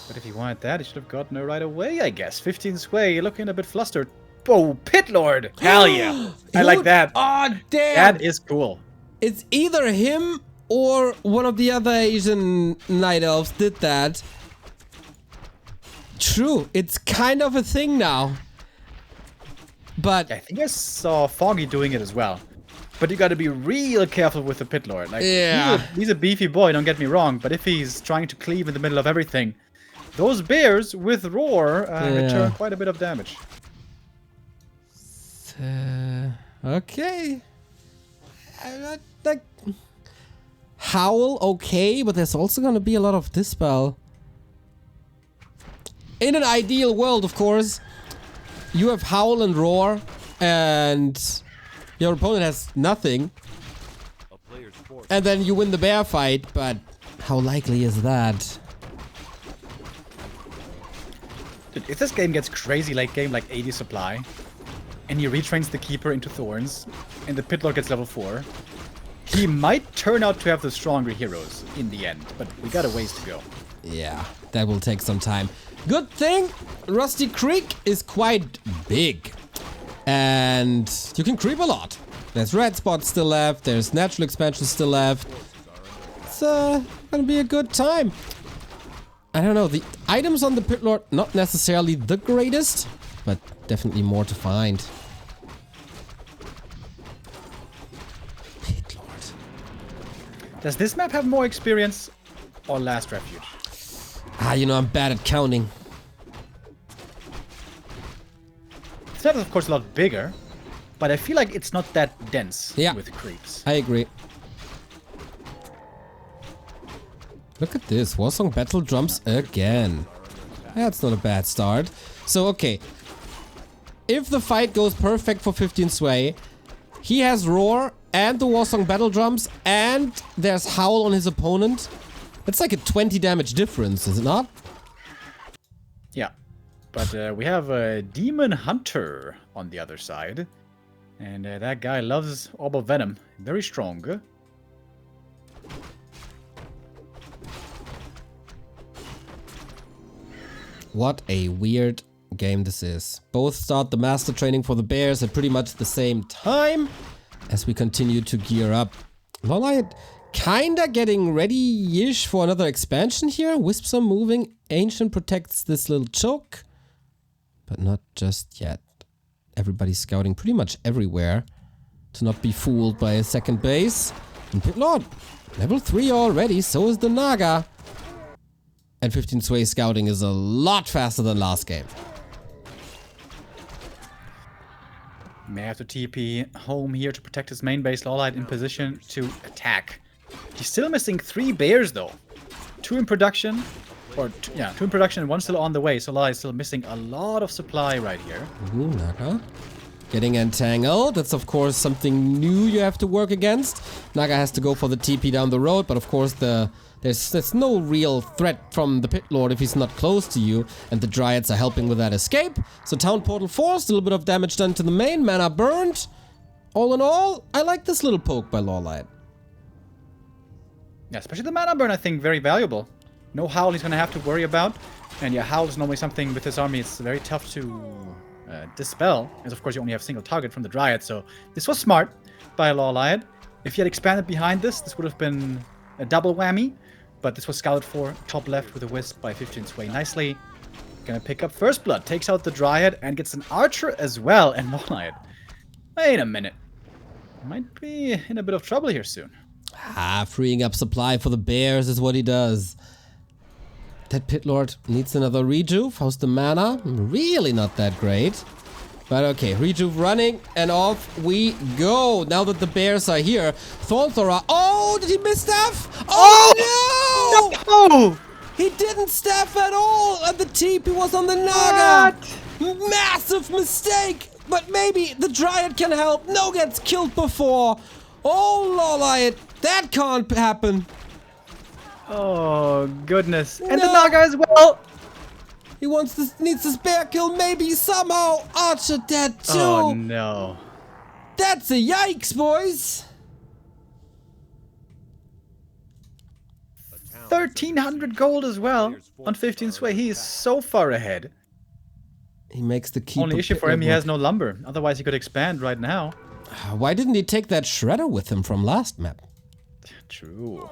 But if he wanted that, he should have gotten her right away, I guess. 15 Sway, looking a bit flustered. Oh, Pit Lord! Hell yeah! I like that. Oh, damn! That is cool. It's either him or one of the other Asian Night Elves did that. True, it's kind of a thing now. But I think I saw Foggy doing it as well. But you gotta be real careful with the Pit Lord. Like, yeah. He's a beefy boy, don't get me wrong. But if he's trying to cleave in the middle of everything, those bears with Roar return quite a bit of damage. Okay. Like, Howl, okay, but there's also gonna be a lot of Dispel. In an ideal world, of course, you have Howl and Roar, and your opponent has nothing. And then you win the bear fight, but how likely is that? Dude, if this game gets crazy late game, like 80 supply, and he retrains the Keeper into Thorns, and the Pit Lord gets level 4, he might turn out to have the stronger heroes in the end, but we got a ways to go. Yeah, that will take some time. Good thing, Rusty Creek is quite big. And you can creep a lot. There's red spots still left, there's natural expansion still left. It's gonna be a good time. I don't know, the items on the Pit Lord, not necessarily the greatest, but definitely more to find. Pit Lord. Does this map have more experience or Last Refuge? Ah, you know, I'm bad at counting. This map is of course a lot bigger, but I feel like it's not that dense with creeps. I agree. Look at this, Warsong Battle Drums again. That's not a bad start. So, okay. If the fight goes perfect for 15 Sway, he has Roar and the Warsong Battle Drums, and there's Howl on his opponent. It's like a 20 damage difference, is it not? Yeah. But we have a Demon Hunter on the other side. And that guy loves Orb of Venom. Very strong. What a weird game this is. Both start the master training for the bears at pretty much the same time as we continue to gear up. LawLiet kinda getting ready-ish for another expansion here. Wisps are moving. Ancient protects this little choke. But not just yet. Everybody's scouting pretty much everywhere to not be fooled by a second base. And Pit Lord, level 3 already, so is the Naga. And 15 Sway scouting is a lot faster than last game. May have to TP home here to protect his main base. LawLiet in position to attack. He's still missing 3 bears though. 2 in production. Or, 2 in production and 1 still on the way. So LawLiet is still missing a lot of supply right here. Ooh, Naga. Getting entangled. That's of course something new you have to work against. Naga has to go for the TP down the road, but of course there's no real threat from the Pit Lord if he's not close to you, and the Dryads are helping with that escape. So Town Portal forced, a little bit of damage done to the main, mana burned. All in all, I like this little poke by LawLiet. Yeah, especially the mana burn, I think, very valuable. No Howl he's going to have to worry about. And yeah, Howl is normally something with this army it's very tough to dispel. Because of course you only have single target from the Dryad, so this was smart by LawLiet. If he had expanded behind this, this would have been a double whammy. But this was scouted for, top left with a Wisp by 15 Sway nicely. Gonna pick up First Blood, takes out the Dryad and gets an Archer as well. And LawLiet Wait a minute. Might be in a bit of trouble here soon. Freeing up supply for the bears is what he does. That Pit Lord needs another rejuve. How's the mana? Really not that great. But okay, rejuve running, and off we go. Now that the bears are here, Thornthora. Oh, did he miss staff? Oh, no! Oh! He didn't staff at all, and the TP was on the Naga. What? Massive mistake. But maybe the Dryad can help. No gets killed before. Oh, LawLiet. That can't happen. Oh, goodness. And No. the Naga as well. He needs to spare kill maybe somehow. Archer dead too. Oh, no. That's a yikes, boys. 1,300 gold as well on 15 Sway. He is so far ahead. He makes the keeper. Only issue for him, he has no lumber. Otherwise, he could expand right now. Why didn't he take that shredder with him from last map? True.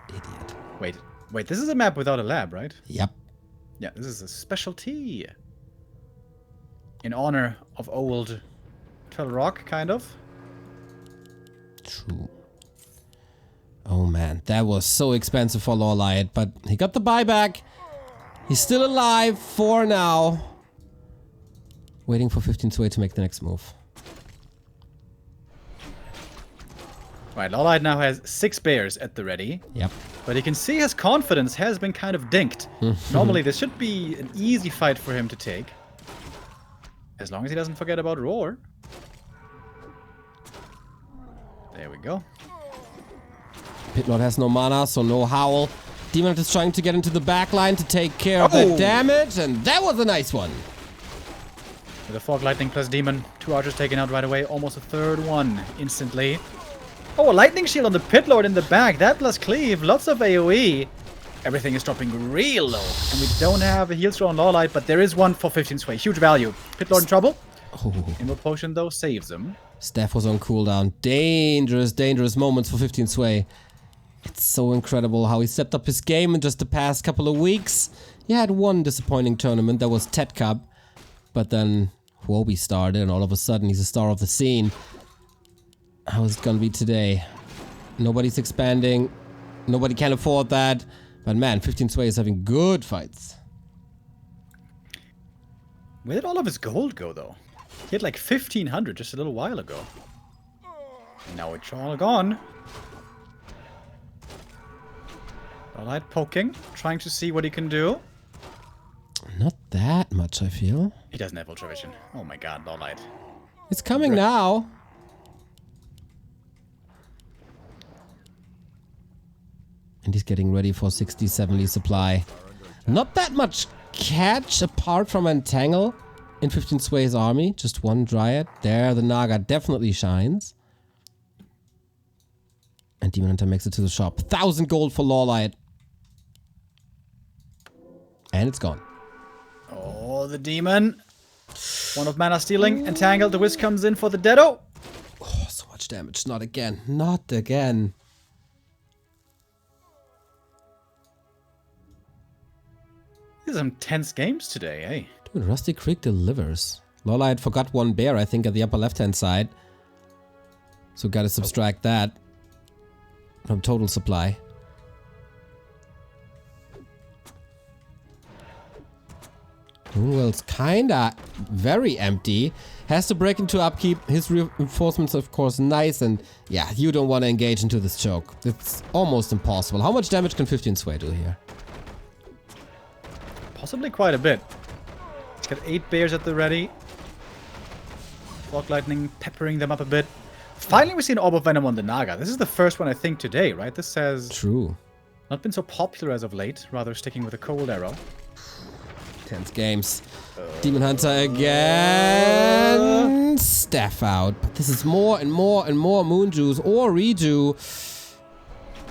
Idiot. Wait, this is a map without a lab, right? Yep. Yeah, this is a specialty. In honor of old Turtle Rock, kind of. True. Oh man, that was so expensive for LawLiet, but he got the buyback. He's still alive for now. Waiting for 15 Sway to make the next move. Right, LawLiet now has 6 bears at the ready. Yep. But you can see his confidence has been kind of dinked. Normally, this should be an easy fight for him to take. As long as he doesn't forget about Roar. There we go. Pit Lord has no mana, so no Howl. Demon Hunter is trying to get into the backline to take care of that damage, and that was a nice one. With a Fog Lightning plus Demon, 2 archers taken out right away. Almost a third one instantly. Oh, a Lightning Shield on the Pit Lord in the back. That plus Cleave. Lots of AoE. Everything is dropping real low. And we don't have a heal throw on LawLiet, but there is one for 15 Sway. Huge value. Pit Lord in trouble. Invoke Potion, though, saves him. Staff was on cooldown. Dangerous, dangerous moments for 15 Sway. It's so incredible how he stepped up his game in just the past couple of weeks. He had one disappointing tournament, that was Tet Cup. But then Huobi started, and all of a sudden he's a star of the scene. How is it gonna be today? Nobody's expanding. Nobody can afford that. But man, 15 Sway is having good fights. Where did all of his gold go, though? He had like 1,500 just a little while ago. Now it's all gone. LawLiet poking, trying to see what he can do. Not that much, I feel. He doesn't have Ultra Vision. Oh my god, LawLiet. It's coming now. And he's getting ready for 60-70 supply. Not that much catch apart from Entangle in 15 Sway's army. Just one Dryad. There, the Naga definitely shines. And Demon Hunter makes it to the shop. 1,000 gold for LawLiet. And it's gone. Oh, the demon. One of mana stealing. Entangled. The Whisk comes in for the Deado. Oh, so much damage. Not again. Not again. These are some tense games today, eh? Dude, Rusty Creek delivers. LawLiet forgot one bear, I think, at the upper left-hand side. So gotta subtract that from total supply. Moonwell's kinda very empty. Has to break into upkeep. His reinforcements, of course, nice. And yeah, you don't want to engage into this choke. It's almost impossible. How much damage can 15 Sway do here? Possibly quite a bit. He's got 8 bears at the ready. Fog Lightning peppering them up a bit. Finally, we see an Orb of Venom on the Naga. This is the first one, I think, today, right? This has True. not been so popular as of late, rather sticking with a cold arrow. Tense games. Demon Hunter again. Staff out. But this is more and more and more Moon Juice or Reju.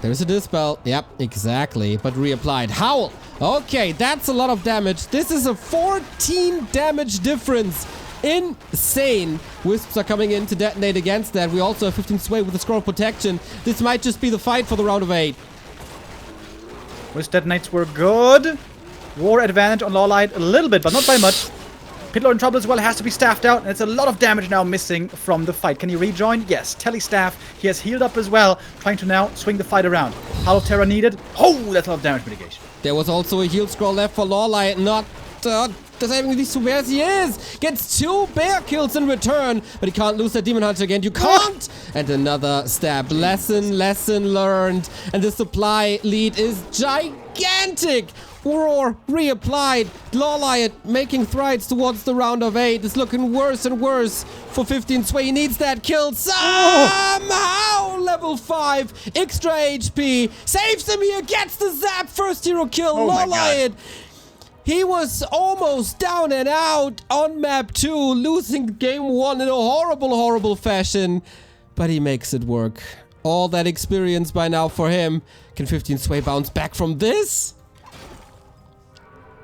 There's a Dispel. Yep, exactly. But reapplied. Howl. Okay, that's a lot of damage. This is a 14 damage difference. Insane. Wisps are coming in to detonate against that. We also have 15 Sway with the Scroll of Protection. This might just be the fight for the round of 8. Wisp detonates were good. War advantage on LawLiet a little bit, but not by much. Pitlow in trouble as well, has to be staffed out, and it's a lot of damage now missing from the fight. Can he rejoin? Yes. Telestaff, he has healed up as well, trying to now swing the fight around. Howl of Terror needed. Oh, that's a lot of damage mitigation. There was also a heal scroll left for LawLiet, not disabling these two bears. He is! Gets 2 bear kills in return, but he can't lose that Demon Hunter again. You can't! And another stab. Lesson learned. And the supply lead is gigantic! Roar reapplied. LawLiet making strides towards the round of 8. It's looking worse and worse for 15 Sway. He needs that kill somehow. Level 5. Extra HP. Saves him here. Gets the zap. First hero kill. LawLiet. He was almost down and out on map 2. Losing game 1 in a horrible fashion. But he makes it work. All that experience by now for him. Can 15 Sway bounce back from this?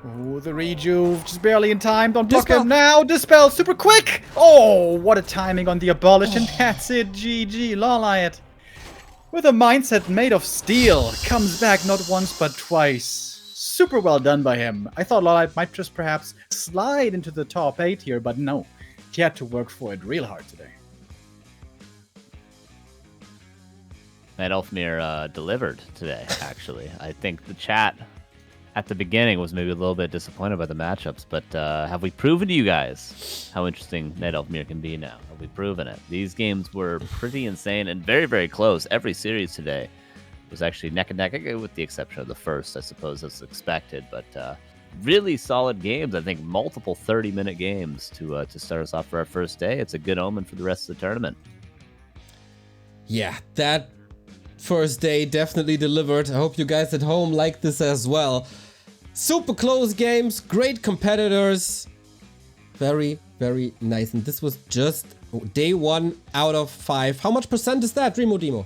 Oh, the rejuve, just barely in time. Don't block him now. Dispel super quick. Oh, what a timing on the abolish. And that's it. GG, LawLiet. With a mindset made of steel. Comes back not once, but twice. Super well done by him. I thought LawLiet might just perhaps slide into the top 8 here, but no. He had to work for it real hard today. Night Elfmere delivered today, actually. I think the chat at the beginning was maybe a little bit disappointed by the matchups, but have we proven to you guys how interesting Night Elfmere can be now? Have we proven it? These games were pretty insane and very close. Every series today was actually neck and neck, with the exception of the first, I suppose, as expected, but really solid games. I think multiple 30-minute games to start us off for our first day. It's a good omen for the rest of the tournament. Yeah, that first day definitely delivered. I hope you guys at home like this as well. Super close games, great competitors. Very nice. And this was just day 1 out of 5. How much percent is that, Remo Demo?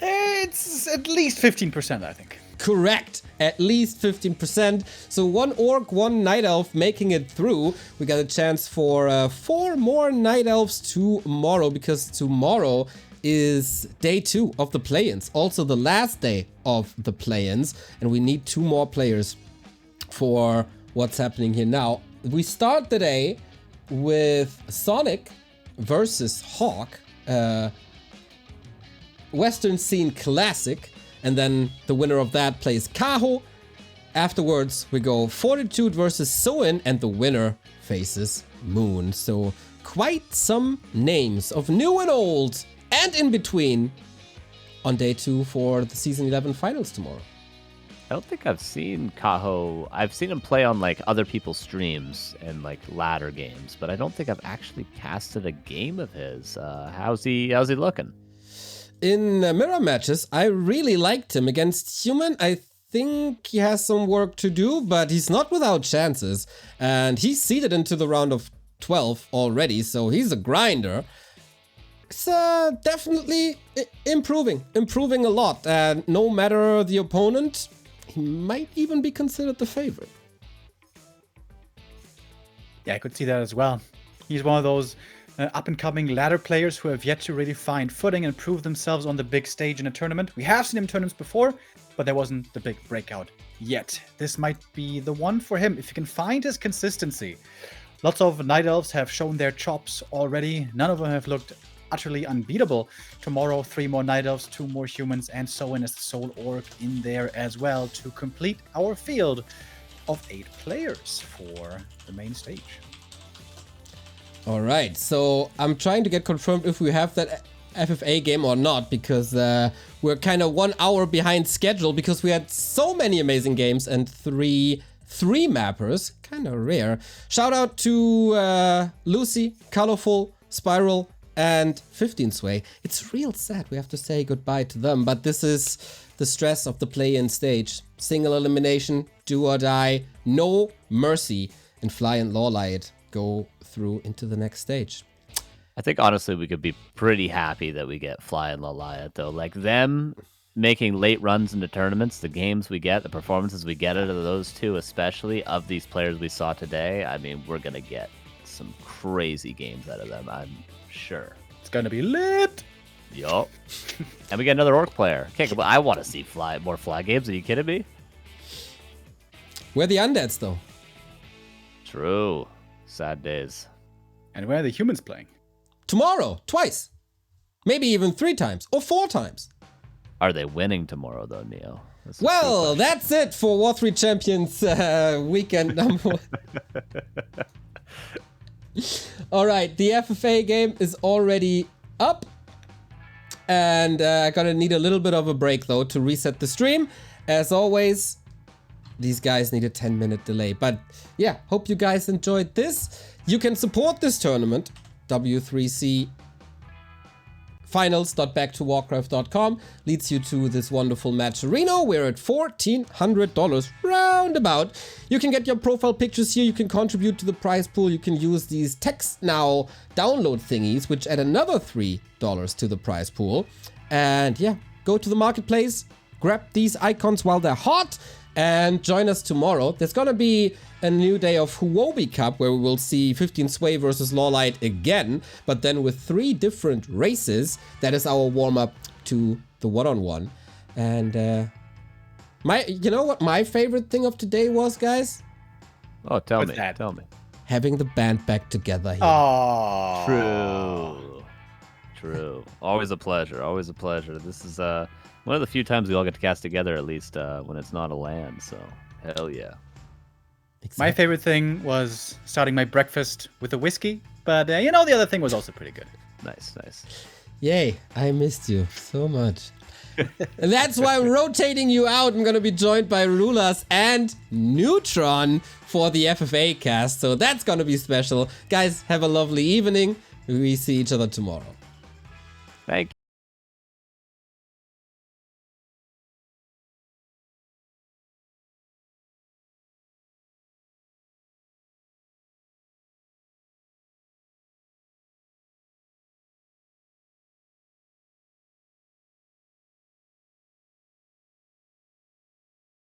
It's at least 15%, I think. Correct. At least 15%. So 1 Orc, 1 Night Elf making it through. We got a chance for 4 more Night Elves tomorrow, because tomorrow is day 2 of the play-ins. Also the last day of the play-ins. And we need 2 more players for what's happening here now. We start the day with Sonic versus Hawk. Western Scene Classic. And then the winner of that plays Kaho. Afterwards, we go Fortitude versus Soin, and the winner faces Moon. So quite some names of new and old and in between on day 2 for the Season 11 finals tomorrow. I don't think I've seen Kaho. I've seen him play on like other people's streams and like ladder games, but I don't think I've actually casted a game of his. How's he looking? In mirror matches, I really liked him. Against Human, I think he has some work to do, but he's not without chances. And he's seeded into the round of 12 already, so he's a grinder. It's definitely improving a lot. And no matter the opponent, he might even be considered the favorite. Yeah, I could see that as well. He's one of those up-and-coming ladder players who have yet to really find footing and prove themselves on the big stage in a tournament. We have seen him in tournaments before, but there wasn't the big breakout yet. This might be the one for him if he can find his consistency. Lots of Night Elves have shown their chops already. None of them have looked utterly unbeatable. Tomorrow, 3 more Night Elves, 2 more humans, and Soin as the sole orc in there as well to complete our field of 8 players for the main stage. All right, so I'm trying to get confirmed if we have that FFA game or not, because we're kind of 1 hour behind schedule because we had so many amazing games and three mappers, kind of rare. Shout out to Lucy, Colorful, Spiral, and 15 Sway. It's real sad we have to say goodbye to them, but this is the stress of the play-in stage. Single elimination, do or die, no mercy, and Fly and LawLiet go through into the next stage. I think honestly we could be pretty happy that we get Fly and LawLiet though. Like them making late runs into tournaments, the games we get, the performances we get out of those two, especially of these players we saw today, I mean, we're going to get some crazy games out of them, I'm sure. It's going to be lit! Yup. And we get another orc player. I want to see more Fly games. Are you kidding me? We're the undeads though. True. Sad days. And where are the humans playing? Tomorrow, twice. Maybe even 3 times or 4 times. Are they winning tomorrow, though, Neo? That's a Well, true question. that's it for War3 Champions weekend number 1. All right, the FFA game is already up. And I gonna need a little bit of a break, though, to reset the stream. As always, these guys need a 10-minute delay. But yeah, hope you guys enjoyed this. You can support this tournament, W3C finals.backtowarcraft.com leads you to this wonderful match Reno. We're at $1,400 roundabout. You can get your profile pictures here. You can contribute to the prize pool. You can use these text now download thingies, which add another $3 to the prize pool. And yeah, go to the marketplace, grab these icons while they're hot, and join us tomorrow. There's gonna be a new day of Huobi Cup where we will see 15 Sway versus LawLiet again, but then with 3 different races. That is our warm-up to the one-on-one. And you know what my favorite thing of today was, guys? Oh, tell What's me. that? Tell me. Having the band back together here. Oh, True. Always a pleasure. Always a pleasure. This is one of the few times we all get to cast together, at least when it's not a LAN. So, hell yeah. My favorite thing was starting my breakfast with a whiskey, but the other thing was also pretty good. Nice, nice. Yay, I missed you so much. And that's why I'm rotating you out. I'm gonna be joined by Rulas and Neutron for the FFA cast, so that's gonna be special. Guys, have a lovely evening. We see each other tomorrow. Thank